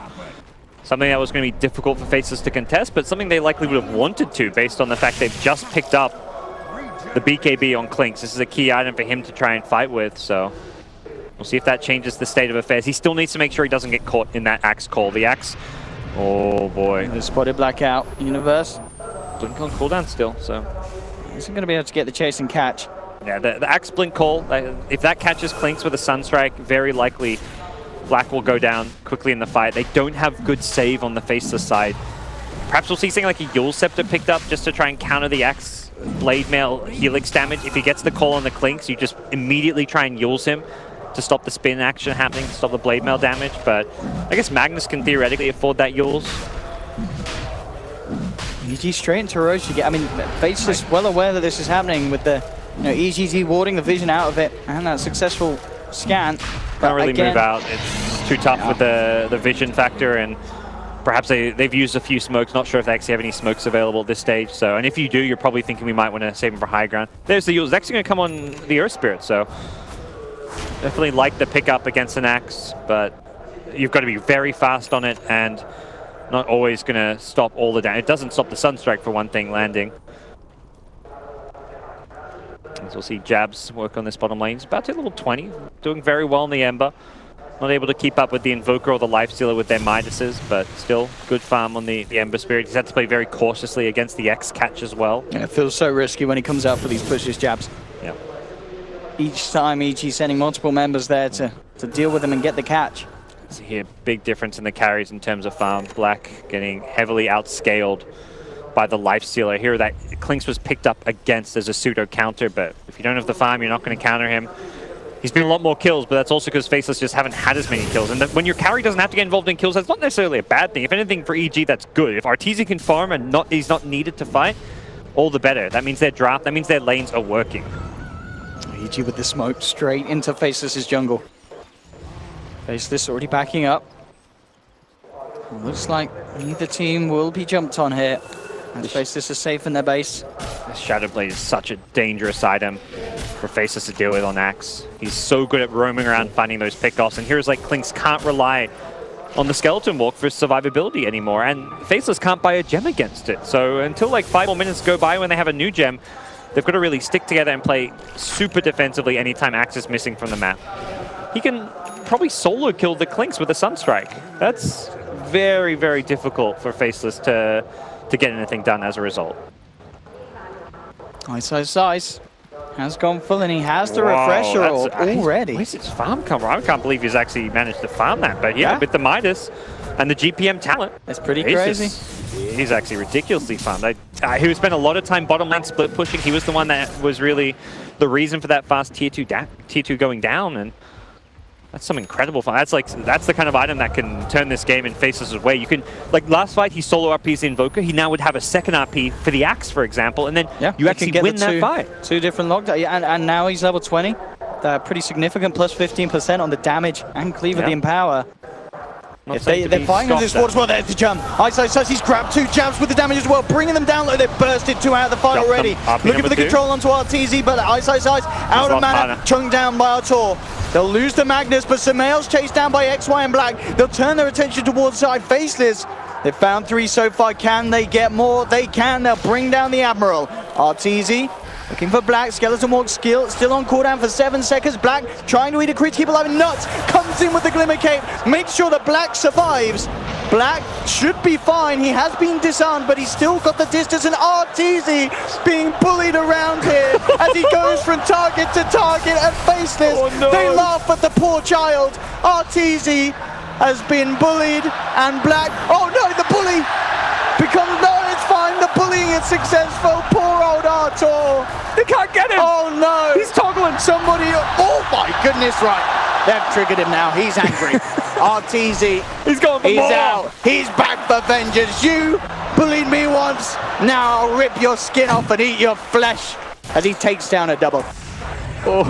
something that was going to be difficult for Faceless to contest, but something they likely would have wanted to based on the fact they've just picked up the BKB on Klinks. This is a key item for him to try and fight with, so we'll see if that changes the state of affairs. He still needs to make sure he doesn't get caught in that Axe call. The Axe, oh boy. They spotted Black out. Universe. Blink on cooldown still, so. isn't going to be able to get the chase and catch. Yeah, the Axe Blink call, if that catches Clinks with a Sunstrike, very likely Black will go down quickly in the fight. They don't have good save on the Faceless side. Perhaps we'll see something like a Yule Scepter picked up just to try and counter the Axe Blade Mail Helix damage. If he gets the call on the Clinks, you just immediately try and Yules him to stop the spin action happening, to stop the Blade Mail damage. But I guess Magnus can theoretically afford that Yules. EG straight into Roshi. I mean, Faceless well aware that this is happening with the EGZ warding the vision out of it and that successful scan. Can't really move out. It's too tough with the vision factor, and perhaps they've used a few smokes. Not sure if they actually have any smokes available at this stage. So, and if you do, you're probably thinking we might want to save them for high ground. There's the Yule. It's actually going to come on the Earth Spirit, so definitely like the pickup against an Axe, but you've got to be very fast on it and not always going to stop all the damage. It doesn't stop the Sunstrike for one thing landing. As we'll see Jabs work on this bottom lane. He's about to hit level 20, doing very well in the Ember. Not able to keep up with the Invoker or the Lifestealer with their Midases, but still good farm on the Ember Spirit. He's had to play very cautiously against the X catch as well. Yeah, it feels so risky when he comes out for these pushes, Jabs. Yeah. Each time EG sending multiple members there to deal with them and get the catch. So here, big difference in the carries in terms of farm. Black getting heavily outscaled by the Lifestealer. Here that Clinks was picked up against as a pseudo counter, but if you don't have the farm, you're not going to counter him. He's been a lot more kills, but that's also because Faceless just haven't had as many kills. And when your carry doesn't have to get involved in kills, that's not necessarily a bad thing. If anything, for EG, that's good. If Arteezy can farm and he's not needed to fight, all the better. That means their draft, that means their lanes are working. EG with the smoke straight into Faceless's jungle. Faceless already backing up. Looks like neither team will be jumped on here. And Faceless is safe in their base. The Shadow Blade is such a dangerous item for Faceless to deal with on Axe. He's so good at roaming around finding those pickoffs, and here's like Clinks can't rely on the Skeleton Walk for survivability anymore, and Faceless can't buy a gem against it. So until like 5 more minutes go by when they have a new gem, they've got to really stick together and play super defensively anytime Axe is missing from the map. He can probably solo kill the Clinks with a Sunstrike. That's very, very difficult for Faceless to get anything done as a result. Ice has gone full, and he has the refresher already. Where's his farm come from? I can't believe he's actually managed to farm that. But yeah, with the Midas and the GPM talent, that's pretty crazy. He's actually ridiculously farmed. He spent a lot of time bottom lane split pushing. He was the one that was really the reason for that fast tier 2 going down, and that's some incredible fun. That's the kind of item that can turn this game in Faceless' way. You can, like last fight, he solo RPs the Invoker. He now would have a second RP for the Axe, for example, and then you actually win that fight. Two different lockdowns, and now he's level 20. Pretty significant, plus 15% on the damage and Cleaver the Empower. If they're fighting in this water spot, there's the jump. Ice, he's grabbed 2 jabs with the damage as well, bringing them down. They've bursted 2 out of the fight already. Looking for the control onto Arteezy, but Ice, out of mana, chunked down by Artur. They'll lose to Magnus, but Samael's chased down by XY and Black. They'll turn their attention towards side Faceless. They've found 3 so far. Can they get more? They can. They'll bring down the Admiral. Arteezy looking for Black. Skeleton Walk still on cooldown for 7 seconds. Black trying to eat a crit, keep alive. Nuts comes in with the Glimmer Cape. Makes sure that Black survives. Black should be fine. He has been disarmed, but he's still got the distance. And Arteezy being bullied around here as he goes from target to target at Faceless. Oh, no. They laugh at the poor child. Arteezy has been bullied, and Black, oh no, the bully becomes, no, it's fine, the bullying is successful. Poor old Artur. They can't get him. Oh no. He's toggling. Somebody, oh my goodness, right. They've triggered him now. He's angry. Arteezy, he's going for more. Out. He's back for vengeance. You bullied me once. Now I'll rip your skin off and eat your flesh as he takes down a double. Oh,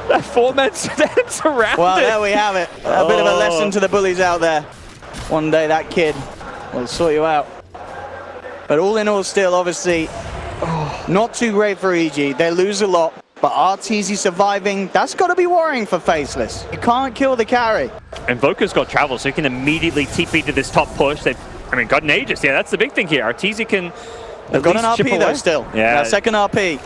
that 4-man surrounded. Well, there we have it. A bit of a lesson to the bullies out there. One day that kid will sort you out. But all in all, still, obviously, not too great for EG. They lose a lot. But Arteezy surviving, that's got to be worrying for Faceless. You can't kill the carry. Invoker's got travel, so he can immediately TP to this top push. They've, got an Aegis. Yeah, that's the big thing here. Arteezy can They've got an RP though still. Yeah. Second RP.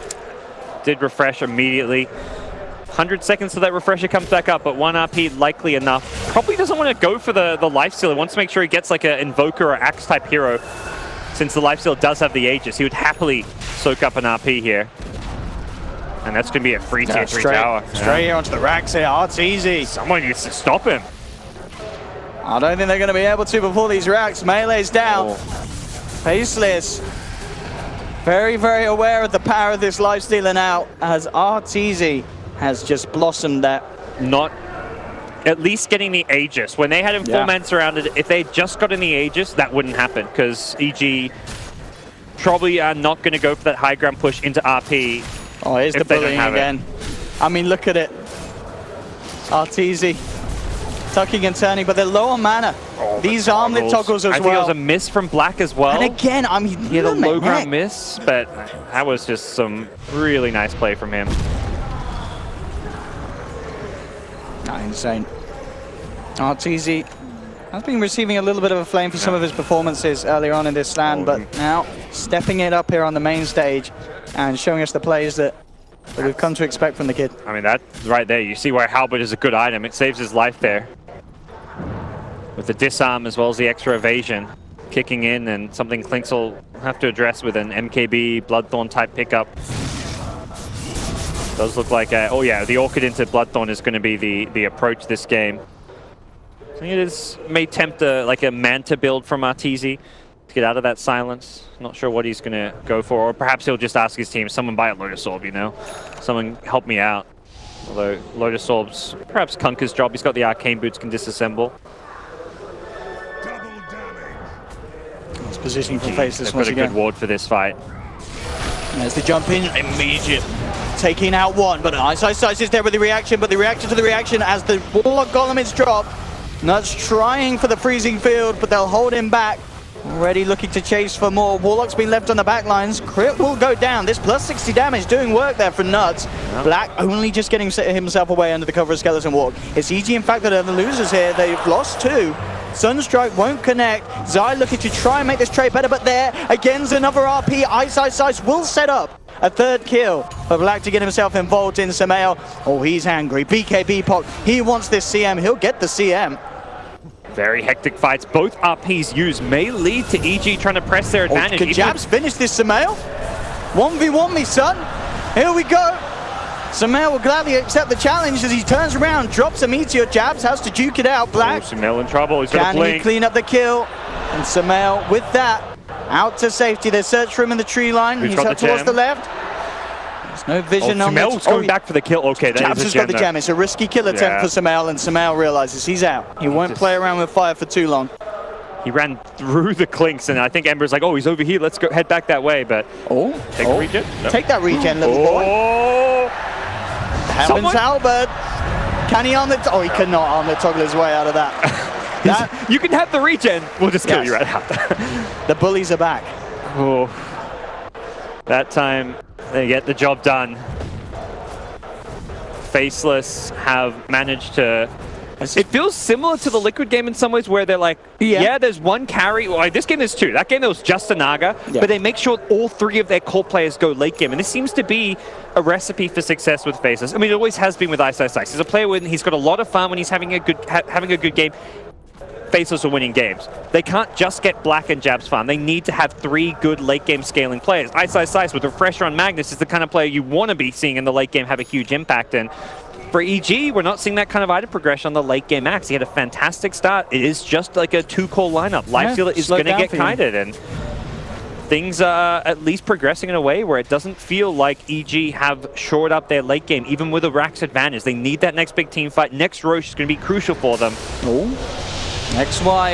Did refresh immediately. 100 seconds till that refresher comes back up, but 1 RP likely enough. Probably doesn't want to go for the Lifestealer. Wants to make sure he gets like an Invoker or Axe type hero. Since the Lifestealer does have the Aegis, he would happily soak up an RP here. And that's going to be a free tier 3 tower. Straight here onto the racks here. Oh, it's easy. Someone needs to stop him. I don't think they're going to be able to before these racks. Melee's down. Faceless. Very, very aware of the power of this lifestealer now, as Arteezy has just blossomed there. Not at least getting the Aegis. When they had him 4 men surrounded, if they just got in the Aegis, that wouldn't happen, because EG probably are not going to go for that high ground push into RP. Oh, here's the bullying again. I mean, look at it. Arteezy tucking and turning, but they're low on mana. These armlet toggles as well. I think it was a miss from Black as well. And again, I mean, he had a low ground miss, but that was just some really nice play from him. Insane. Arteezy has been receiving a little bit of a flame for some of his performances earlier on in this LAN, but now stepping it up here on the main stage and showing us the plays that we've come to expect from the kid. I mean, that's right there. You see why Halberd is a good item. It saves his life there. With the disarm as well as the extra evasion kicking in, and something Clinks will have to address with an MKB Bloodthorn type pickup. Does look like oh yeah, the Orchid into Bloodthorn is going to be the approach this game. I think it may tempt like a Manta build from Arteezy to get out of that silence. Not sure what he's going to go for, or perhaps he'll just ask his team, someone buy a Lotus Orb, you know? Someone help me out. Although Lotus Orb's perhaps Kunker's job. He's got the Arcane Boots, can disassemble. It's positioning for Faceless once again. They've got a good ward for this fight. And there's the jump in, immediate. Taking out one, but Ice is there with the reaction, but the reaction to the reaction as the Warlock Golem is dropped. Nuts trying for the freezing field, but they'll hold him back. Already looking to chase for more. Warlock's been left on the back lines. Crit will go down. This plus 60 damage doing work there for Nuts. Yep. Black only just getting himself away under the cover of Skeleton Walk. It's EG, in fact, that are the losers here. They've lost 2. Sunstrike won't connect. Zai looking to try and make this trade better, but there, again's another RP. Ice will set up a 3rd kill for Black to get himself involved in Samael. Oh, he's angry. BKB Pok, he wants this CM. He'll get the CM. Very hectic fights. Both RPs used may lead to EG trying to press their advantage. Can Jabs finish this Samael? 1v1 me, son. Here we go. Samael will gladly accept the challenge as he turns around, drops a meteor. Jabs has to duke it out. Black. Samael in trouble. He's got a Can blink. he clean up the kill? And Samael with that out to safety. They search for him in the tree line. He's up towards the left. There's no vision on Samael's going back for the kill. Okay, that Jabs has got the gem. It's a risky kill attempt for Samael, and Samael realizes he's out. He won't play around with fire for too long. He ran through the Clinks, and I think Ember's like, oh, he's over here. Let's go head back that way. But take the regen. No. Take that regen, little boy. Heavens, Albert. Can he armlet? Oh, he cannot armlet toggle his way out of that. You can have the regen. We'll just kill you right out. The bullies are back. Oh, that time they get the job done. Faceless have managed to. It feels similar to the Liquid game in some ways, where they're like, yeah there's one carry. Well, this game there's 2. That game there was just a Naga, but they make sure all 3 of their core players go late game, and this seems to be a recipe for success with Faceless. I mean, it always has been with Ice. He's a player when he's got a lot of fun, when he's having a good game. Faceless are winning games. They can't just get Black and Jabs fun. They need to have 3 good late game scaling players. Ice with Refresher on Magnus is the kind of player you want to be seeing in the late game have a huge impact. And for EG, we're not seeing that kind of item progression on the late game max. He had a fantastic start. It is just like a 2-core lineup. Lifestealer is going to get kited, and things are at least progressing in a way where it doesn't feel like EG have shored up their late game, even with a Rax advantage. They need that next big team fight. Next Roche is going to be crucial for them. XY,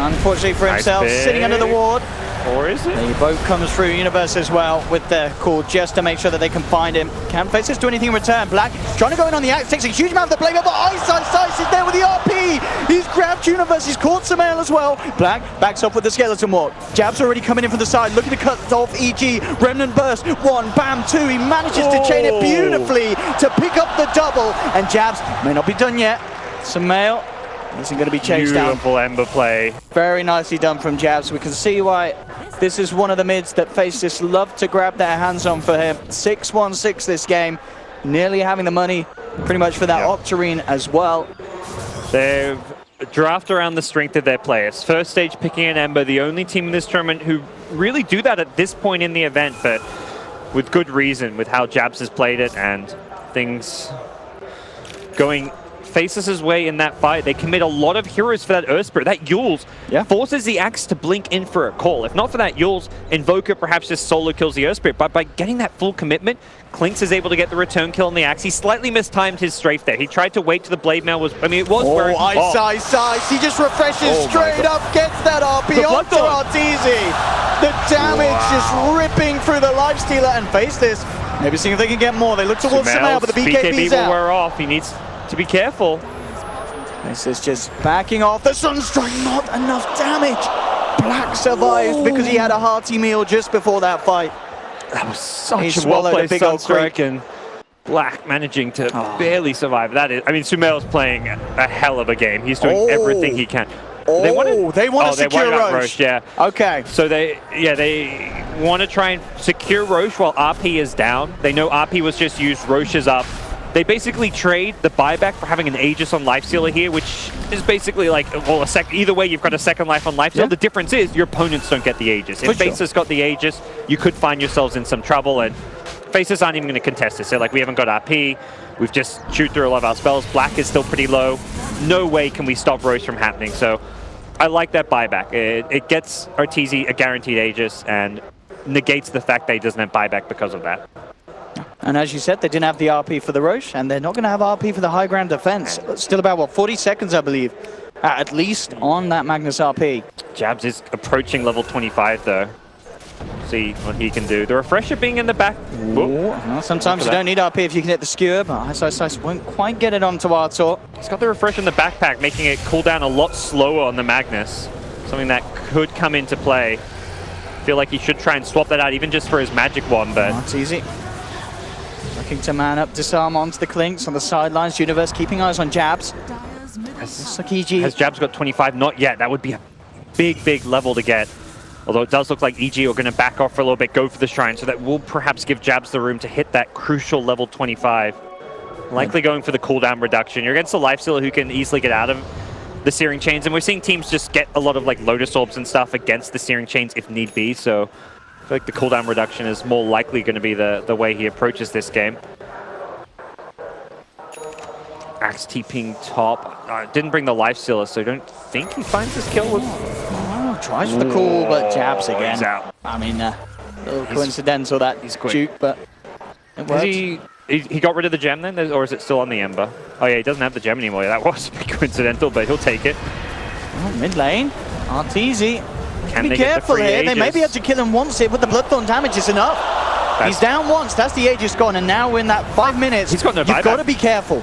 unfortunately for himself, sitting under the ward. Or is it? The boat comes through Universe as well with their call just to make sure that they can find him. Can Faceless do anything in return? Black trying to go in on the axe, takes a huge amount of the blame, but Ice is there with the RP. He's grabbed Universe, he's caught Samael as well. Black backs up with the skeleton walk. Jab's already coming in from the side, looking to cut off EG. Remnant burst, 1, bam, 2. He manages to chain it beautifully to pick up the double, and Jabs may not be done yet. Samael isn't going to be chased down. Beautiful Ember play. Very nicely done from Jabs. We can see why this is one of the mids that Faceless love to grab their hands on for him. 6-1-6 this game. Nearly having the money pretty much for that Octarine as well. They've draft around the strength of their players. First stage picking an Ember, the only team in this tournament who really do that at this point in the event, but with good reason with how Jabs has played it and things going Faceless' way in that fight. They commit a lot of heroes for that Earth Spirit. That Yules forces the Axe to blink in for a call. If not for that Yules, Invoker perhaps just solo kills the Earth Spirit. But by getting that full commitment, Clinks is able to get the return kill on the Axe. He slightly mistimed his strafe there. He tried to wait till the Blade Mail was... I mean, it was where... Ice. He just refreshes straight up, gets that RP onto Arteezy. The damage just ripping through the Lifestealer and Faceless. Maybe seeing if they can get more. They look towards Sumail, but the BKB's out. Will wear off. He needs to be careful. This is just backing off. The Sunstrike, not enough damage. Black survives because he had a hearty meal just before that fight. That was such a well-played Sunstrike, and Black managing to barely survive. That is, I mean, Sumail's playing a hell of a game. He's doing everything he can. They want to secure Roche. Yeah. Okay. So they want to try and secure Roche while RP is down. They know RP was just used. Roche is up. They basically trade the buyback for having an Aegis on Lifestealer here, which is basically like, well, either way, you've got a second life on Lifestealer. Yeah. The difference is your opponents don't get the Aegis. If Faceless got the Aegis, you could find yourselves in some trouble, and Faceless aren't even going to contest this. They're like, we haven't got RP. We've just chewed through a lot of our spells. Black is still pretty low. No way can we stop Roche from happening. So I like that buyback. It gets Arteezy a guaranteed Aegis and negates the fact that he doesn't have buyback because of that. And as you said, they didn't have the RP for the Roche, and they're not going to have RP for the high ground defense. Still about, what, 40 seconds, I believe, at least on that Magnus RP. Jabs is approaching level 25, though. See what he can do. The Refresher being in the back. Well, sometimes you don't need RP if you can hit the skewer, but Ice won't quite get it onto Artur. He's got the Refresher in the backpack, making it cool down a lot slower on the Magnus. Something that could come into play. I feel like he should try and swap that out, even just for his magic wand, but... That's easy. Looking to man up, disarm onto the Clinks on the sidelines. Universe keeping eyes on Jabs. Looks like EG. Has Jabs got 25? Not yet. That would be a big level to get. Although it does look like EG are going to back off for a little bit, go for the Shrine, so that will perhaps give Jabs the room to hit that crucial level 25. Likely going for the cooldown reduction. You're against a Lifestealer who can easily get out of the Searing Chains, and we're seeing teams just get a lot of like Lotus Orbs and stuff against the Searing Chains if need be, so I feel like the cooldown reduction is more likely going to be the way he approaches this game. Axe TPing top. Didn't bring the Lifestealer, so I don't think he finds his kill with... Tries for the call, but Jabs again. He's out. I mean, a little coincidental that juke, but it worked. He got rid of the gem then, or is it still on the Ember? Oh yeah, he doesn't have the gem anymore. That was a bit coincidental, but he'll take it. Oh, mid lane, Arteezy. Can be careful here. They maybe have to kill him once here, but the Bloodthorn damage is enough. He's down once. That's the Aegis gone, and now we're in that 5 minutes. He's got no buyback. You've got to be careful.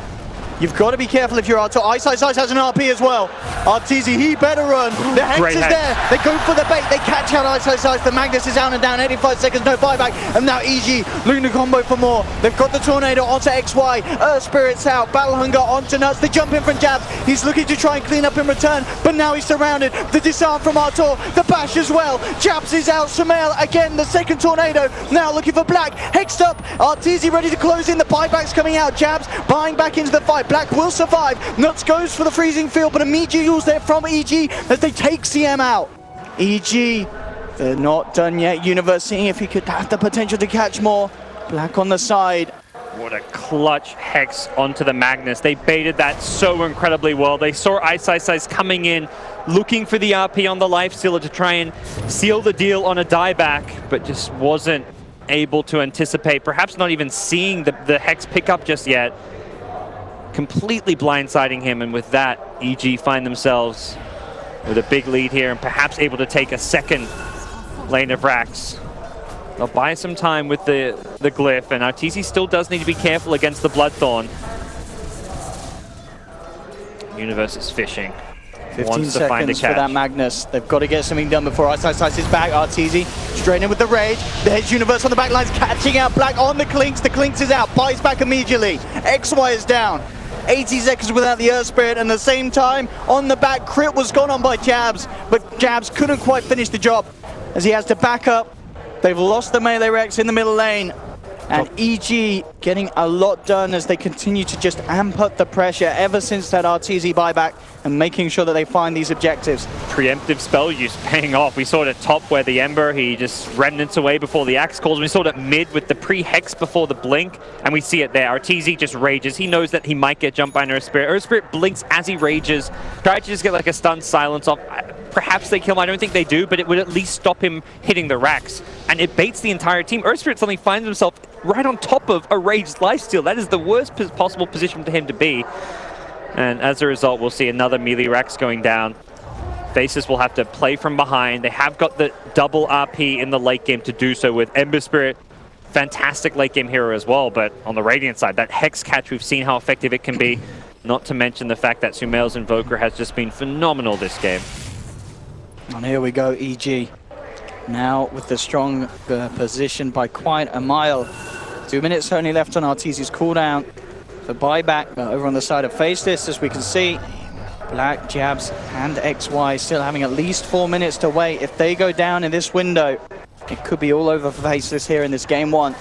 You've got to be careful if you're Artur. Ice has an RP as well. Arteezy, he better run. The Hex is there. They go for the bait. They catch out Ice. The Magnus is down and down. 85 seconds, no buyback. And now EG, Luna combo for more. They've got the Tornado onto XY. Earth Spirit's out. Battle Hunger onto Nuts. They jump in from Jabs. He's looking to try and clean up in return, but now he's surrounded. The disarm from Artur. The bash as well. Jabs is out. Sumail again, the second Tornado. Now looking for Black. Hexed up. Arteezy ready to close in. The buyback's coming out. Jabs buying back into the fight. Black will survive. Nuts goes for the freezing field, but immediate use there from EG as they take CM out. EG, they're not done yet. Universe seeing if he could have the potential to catch more. Black on the side. What a clutch Hex onto the Magnus. They baited that so incredibly well. They saw Ice coming in, looking for the RP on the Lifestealer to try and seal the deal on a dieback, but just wasn't able to anticipate, perhaps not even seeing the Hex pick up just yet. Completely blindsiding him, and with that, EG find themselves with a big lead here and perhaps able to take a second lane of racks. They'll buy some time with the glyph, and Arteezy still does need to be careful against the Bloodthorn. Universe is fishing. 15 seconds for that Magnus. They've got to get something done before Ice is back. Arteezy straight in with the rage. The Hedge Universe on the back lines, catching out Black on the Clinks. The Clinks is out, buys back immediately. XY is down. 80 seconds without the Earth Spirit, and at the same time, on the back, crit was gone on by Jabs, but Jabs couldn't quite finish the job as he has to back up. They've lost the melee Rex in the middle lane. And EG getting a lot done as they continue to just amp up the pressure ever since that RTZ buyback and making sure that they find these objectives. Preemptive spell use paying off. We saw it at top where the Ember, he just remnants away before the Axe calls. We saw it at mid with the pre-Hex before the Blink, and we see it there. RTZ just rages. He knows that he might get jumped by an Earth Spirit. Earth Spirit blinks as he rages. Try to just get like a stun silence off. Perhaps they kill him. I don't think they do, but it would at least stop him hitting the racks. And it baits the entire team. Earth Spirit suddenly finds himself right on top of a raged lifesteal. That is the worst possible position for him to be. And as a result, we'll see another melee racks going down. Faceless will have to play from behind. They have got the double RP in the late game to do so with Ember Spirit. Fantastic late game hero as well, but on the Radiant side, that Hex catch, we've seen how effective it can be. Not to mention the fact that Sumail's Invoker has just been phenomenal this game. And here we go, EG. Now with the strong position by quite a mile. 2 minutes only left on RTZ's cooldown. The buyback over on the side of Faceless, as we can see. Black, Jabs, and XY still having at least 4 minutes to wait. If they go down in this window, it could be all over for Faceless here in this game one.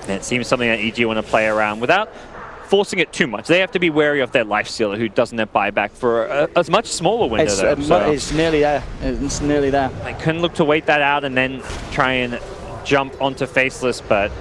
And it seems something that EG want to play around without forcing it too much. They have to be wary of their lifestealer who doesn't have buyback for a much smaller window though. It's nearly there. It's nearly there. They couldn't look to wait that out and then try and jump onto Faceless, but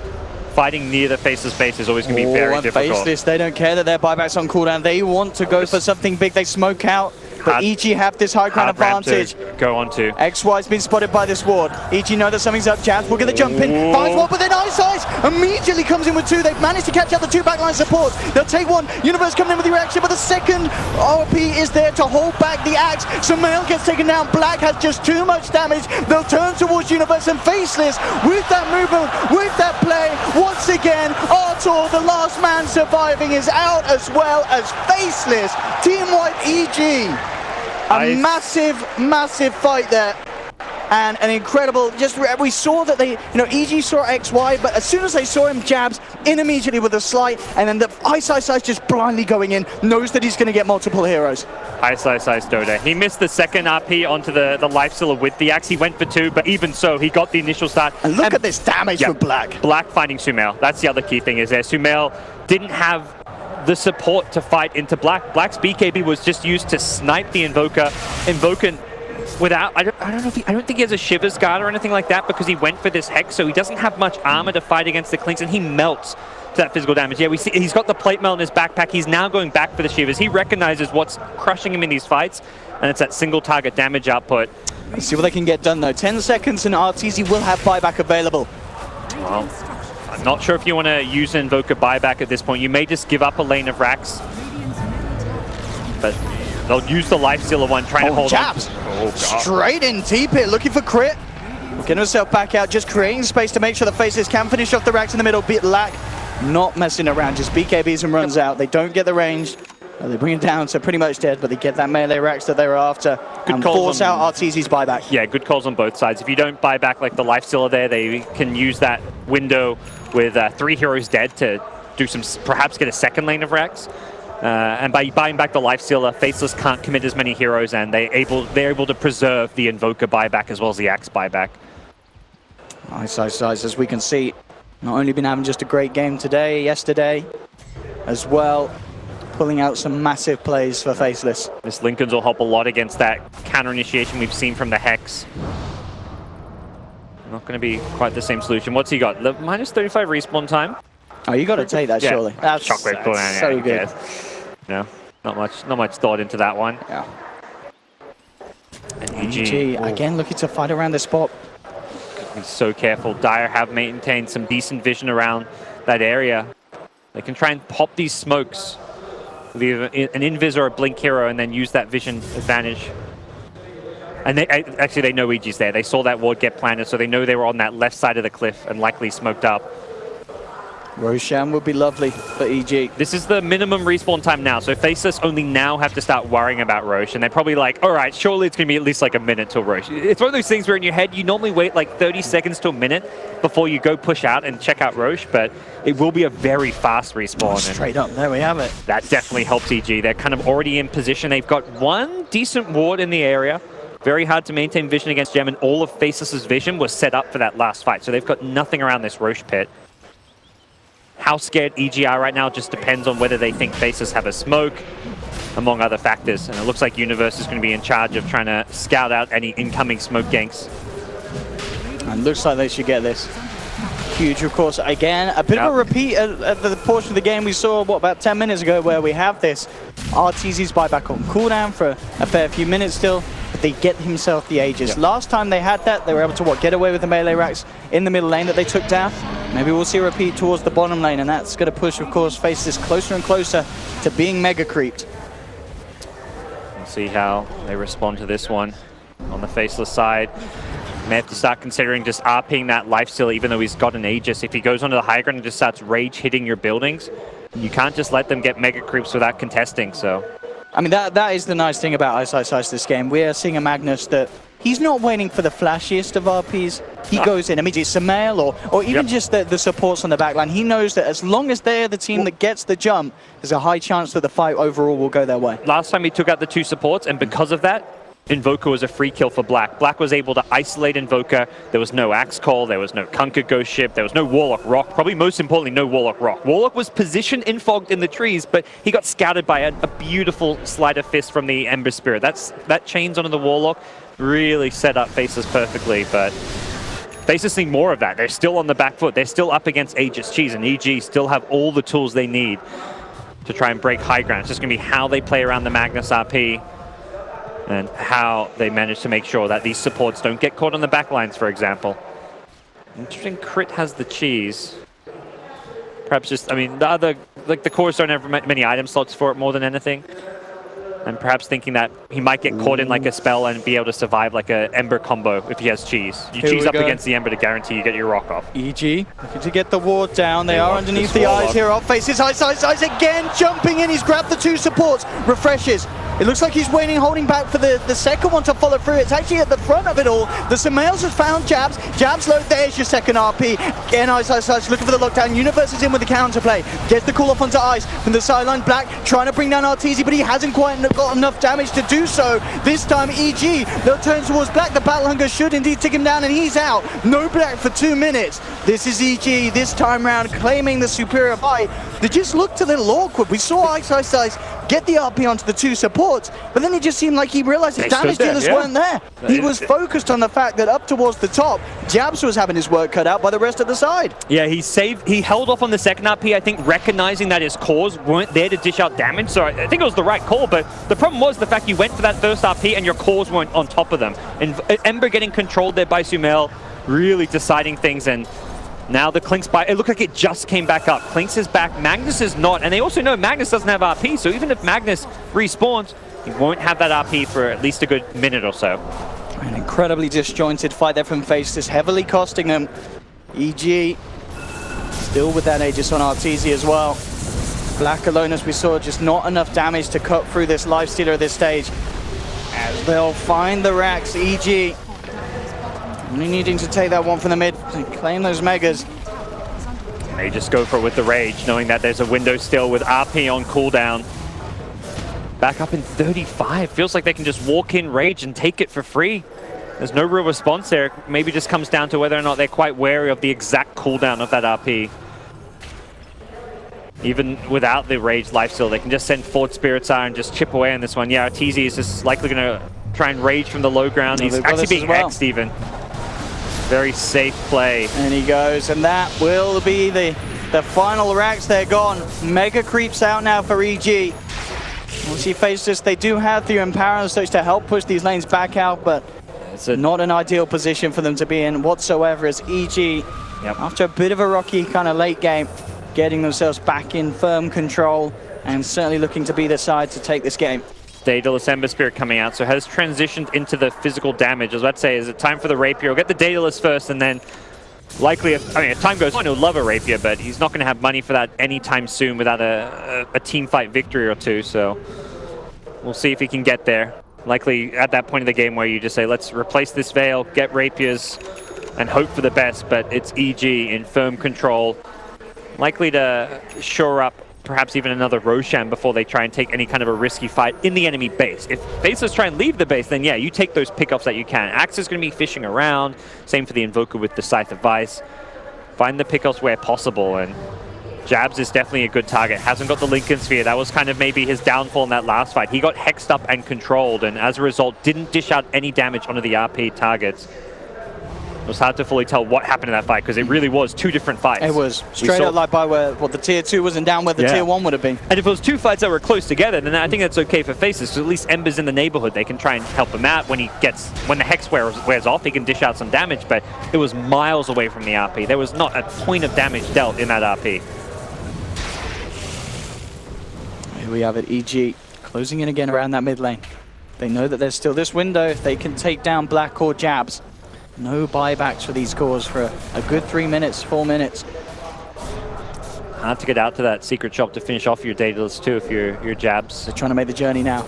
fighting near the Faceless base is always going to be very difficult. Faceless, they don't care that their buyback's on cooldown. They want to go for something big. They smoke out. But EG have this high ground advantage. Go on to. XY's been spotted by this ward. EG know that something's up. Jabs will get the jump in. Finds one, but then Ice immediately comes in with two. They've managed to catch out the two backline supports. They'll take one. Universe coming in with the reaction, but the second RP is there to hold back the Axe. Sumail gets taken down. Black has just too much damage. They'll turn towards Universe and Faceless with that movement, with that play. Once again, Artur, the last man surviving, is out as well as Faceless. Team White EG. A massive, massive fight there. And an incredible, we saw that they, EG saw XY, but as soon as they saw him, Jabs in immediately with a slight, and then the Ice just blindly going in, knows that he's going to get multiple heroes. Ice Dota. He missed the second RP onto the lifestealer with the Axe. He went for two, but even so, he got the initial start. And look at this damage for Black. Black finding Sumail. That's the other key thing is there. Sumail didn't have the support to fight into Black. Black's BKB was just used to snipe the Invoker. Invoker without, I don't think he has a Shivers guard or anything like that because he went for this Hex, so he doesn't have much armor to fight against the Clinks, and he melts to that physical damage. Yeah, we see he's got the plate mail in his backpack. He's now going back for the Shivers. He recognizes what's crushing him in these fights, and it's that single target damage output. Let's see what they can get done though. 10 seconds and RTZ will have buyback available. Well, I'm not sure if you want to use an Invoker buyback at this point. You may just give up a lane of racks. But they'll use the Lifestealer one, trying to hold Jabs. on. Oh, God. Straight in T-Pit, looking for crit. Getting himself back out, just creating space to make sure the Faceless can finish off the racks in the middle. Bit Lack, not messing around, just BKBs and runs out. They don't get the range. They bring it down to pretty much dead, but they get that melee racks that they were after and force out RTZ's buyback. Yeah, good calls on both sides. If you don't buy back like the Lifestealer there, they can use that window with 3 heroes dead to do some, perhaps get a second lane of racks. And by buying back the Lifestealer, Faceless can't commit as many heroes, and they're able to preserve the Invoker buyback as well as the Axe buyback. Ice, as we can see, not only been having just a great game today, yesterday as well, pulling out some massive plays for Faceless. This Lincoln's will help a lot against that counter initiation we've seen from the Hex. Not going to be quite the same solution. What's he got? Minus 35 respawn time. Oh, you got to take that, surely. That's Shockwave cooldown. So good. No, not much thought into that one. Yeah. And EG again looking to fight around the spot. Be so careful. Dire have maintained some decent vision around that area. They can try and pop these smokes, leave an invis or a blink hero, and then use that vision advantage. And they know EG's there. They saw that ward get planted, so they know they were on that left side of the cliff and likely smoked up. Roshan would be lovely for EG. This is the minimum respawn time now, so Faceless only now have to start worrying about Roche, and they're probably like, all right, surely it's going to be at least like a minute till Roche. It's one of those things where in your head, you normally wait like 30 seconds to a minute before you go push out and check out Roche, but it will be a very fast respawn. Straight up, there we have it. That definitely helps EG. They're kind of already in position. They've got one decent ward in the area. Very hard to maintain vision against Gem, and all of Faceless's vision was set up for that last fight, so they've got nothing around this Roche pit. How scared EG are right now just depends on whether they think Faceless have a smoke, among other factors. And it looks like Universe is going to be in charge of trying to scout out any incoming smoke ganks. And looks like they should get this. Huge, of course. Again, a bit of a repeat of the portion of the game we saw, what, about 10 minutes ago, where we have this RTZ's buyback on cooldown for a fair few minutes still. But they get himself the Aegis. Last time they had that, they were able to, what, get away with the melee racks in the middle lane that they took down. Maybe we'll see a repeat towards the bottom lane, and that's going to push, of course, Faceless closer and closer to being mega creeped. We'll see how they respond to this one on the Faceless side. May have to start considering just RPing that lifesteal, even though he's got an Aegis. If he goes onto the high ground and just starts rage hitting your buildings, you can't just let them get mega creeps without contesting. So, I mean, that is the nice thing about Ice this game. We are seeing a Magnus that he's not waiting for the flashiest of RPs. He goes in. I mean, it's Sumail or even just the supports on the backline. He knows that as long as they're the team that gets the jump, there's a high chance that the fight overall will go their way. last time he took out the 2 supports, and because of that, Invoker was a free kill for Black. Black was able to isolate Invoker. There was no Axe Call, there was no Kunkka Ghost Ship, there was no Warlock Rock. Probably most importantly, no Warlock Rock. Warlock was positioned in fogged in the trees, but he got scouted by a beautiful Slider Fist from the Ember Spirit. That chains onto the Warlock really set up Faceless perfectly, but Faceless need more of that. They're still on the back foot. They're still up against Aegis Cheese, and EG still have all the tools they need to try and break high ground. It's just going to be how they play around the Magnus RP and how they manage to make sure that these supports don't get caught on the backlines, for example. Interesting, Crit has the cheese. Perhaps just, I mean, the other, like the cores don't have many item slots for it more than anything. And perhaps thinking that he might get caught in like a spell and be able to survive like a Ember combo if he has cheese. You cheese up against the Ember to guarantee you get your rock off. EG looking to get the ward down. They are underneath the eyes here. Up faces Ice again, jumping in. He's grabbed the 2 supports, refreshes. It looks like he's waiting, holding back for the second one to follow through. It's actually at the front of it all. The Sumails has found Jabs. Jabs low, there's your second RP. Again, Ice looking for the lockdown. Universe is in with the counterplay. Gets the call off onto Ice from the sideline. Black trying to bring down RTZ, but he hasn't quite got enough damage to do so. This time, EG, they'll turn towards Black. The Battle Hunger should indeed take him down, and he's out. No Black for 2 minutes. This is EG this time round, claiming the superior fight. They just looked a little awkward. We saw Ice get the RP onto the 2 supports, but then it just seemed like he realized his damage dealers weren't there. He was focused on the fact that up towards the top, Jabs was having his work cut out by the rest of the side. Yeah, he held off on the second RP, I think, recognizing that his cores weren't there to dish out damage, so I think it was the right call, but the problem was the fact you went for that first RP and your cores weren't on top of them. And Ember getting controlled there by Sumail, really deciding things, and now the Klink's by, it looked like it just came back up. Klink's is back, Magnus is not, and they also know Magnus doesn't have RP, so even if Magnus respawns, he won't have that RP for at least a good minute or so. An incredibly disjointed fight there from Faceless, heavily costing them. EG still with that Aegis on RTZ as well. Black alone, as we saw, just not enough damage to cut through this lifestealer at this stage. As they'll find the racks, EG only needing to take that one from the mid and claim those megas. They just go for it with the rage, knowing that there's a window still with RP on cooldown. Back up in 35. Feels like they can just walk in rage and take it for free. There's no real response there. Maybe just comes down to whether or not they're quite wary of the exact cooldown of that RP. Even without the rage lifesteal, they can just send Fort Spirits Are and just chip away on this one. Yeah, TZ is just likely going to try and rage from the low ground. He's actually being X'd even. Very safe play. And he goes, and that will be the final racks. They're gone. Mega creeps out now for EG. Once he faces this, they do have the empower and such to help push these lanes back out, but it's not an ideal position for them to be in whatsoever as EG, after a bit of a rocky kind of late game, getting themselves back in firm control and certainly looking to be the side to take this game. Daedalus Ember Spirit coming out, so has transitioned into the physical damage. I was about to say, is it time for the Rapier? We'll get the Daedalus first, and then likely, if time goes on, he'll love a Rapier, but he's not going to have money for that anytime soon without a team fight victory or two, so we'll see if he can get there. Likely at that point of the game where you just say, let's replace this Veil, get Rapiers, and hope for the best, but it's EG in firm control. Likely to shore up perhaps even another Roshan before they try and take any kind of a risky fight in the enemy base. If Faceless try and leave the base, then yeah, you take those pickoffs that you can. Axe is going to be fishing around. Same for the Invoker with the Scythe of Vice. Find the pickoffs where possible, and Jabs is definitely a good target. Hasn't got the Lincoln Sphere. That was kind of maybe his downfall in that last fight. He got hexed up and controlled, and as a result, didn't dish out any damage onto the RP targets. It was hard to fully tell what happened in that fight because it really was two different fights. It was straight up like by where the tier 2 was and down where the tier 1 would have been. And if it was two fights that were close together, then I think that's okay for Faceless, because at least Ember's in the neighborhood. They can try and help him out when the Hex wears off. He can dish out some damage, but it was miles away from the RP. There was not a point of damage dealt in that RP. Here we have it, EG closing in again around that mid lane. They know that there's still this window if they can take down Black or Jabs. No buybacks for these cores for a good 3 minutes, 4 minutes. Hard to get out to that secret shop to finish off your Daedalus too if you're Jabs. They're trying to make the journey now.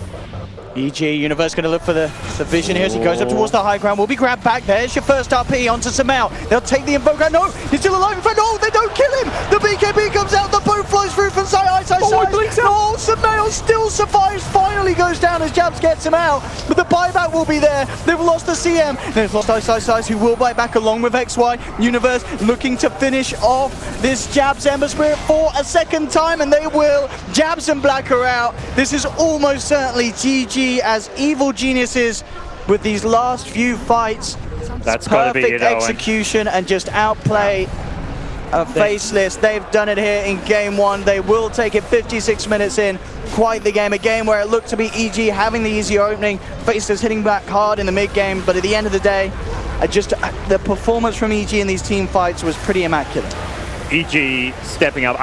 EG, Universe going to look for the vision here as he goes up towards the high ground. Will be grabbed back. There's your first RP onto Samel. They'll take the Invoker. No, he's still alive. In fact, no, they don't kill him. The BKB comes out. The boat flies through from side. No, Samel still survives. Finally goes down as Jabs gets him out. But the buyback will be there. They've lost the CM. They've lost Ice, who will buy back along with XY. Universe looking to finish off this Jabs Ember Spirit for a second time, and they will. Jabs and Black are out. This is almost certainly GG as evil geniuses with these last few fights. That's got to be it, perfect execution and just outplay of Faceless. They've done it here in game 1. They will take it 56 minutes in. Quite the game. A game where it looked to be EG having the easier opening. Faceless hitting back hard in the mid game, but at the end of the day, the performance from EG in these team fights was pretty immaculate. EG stepping up.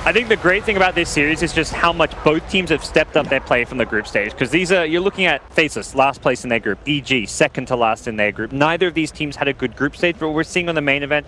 I think the great thing about this series is just how much both teams have stepped up their play from the group stage. Because you're looking at Faceless, last place in their group. EG, second to last in their group. Neither of these teams had a good group stage, but what we're seeing on the main event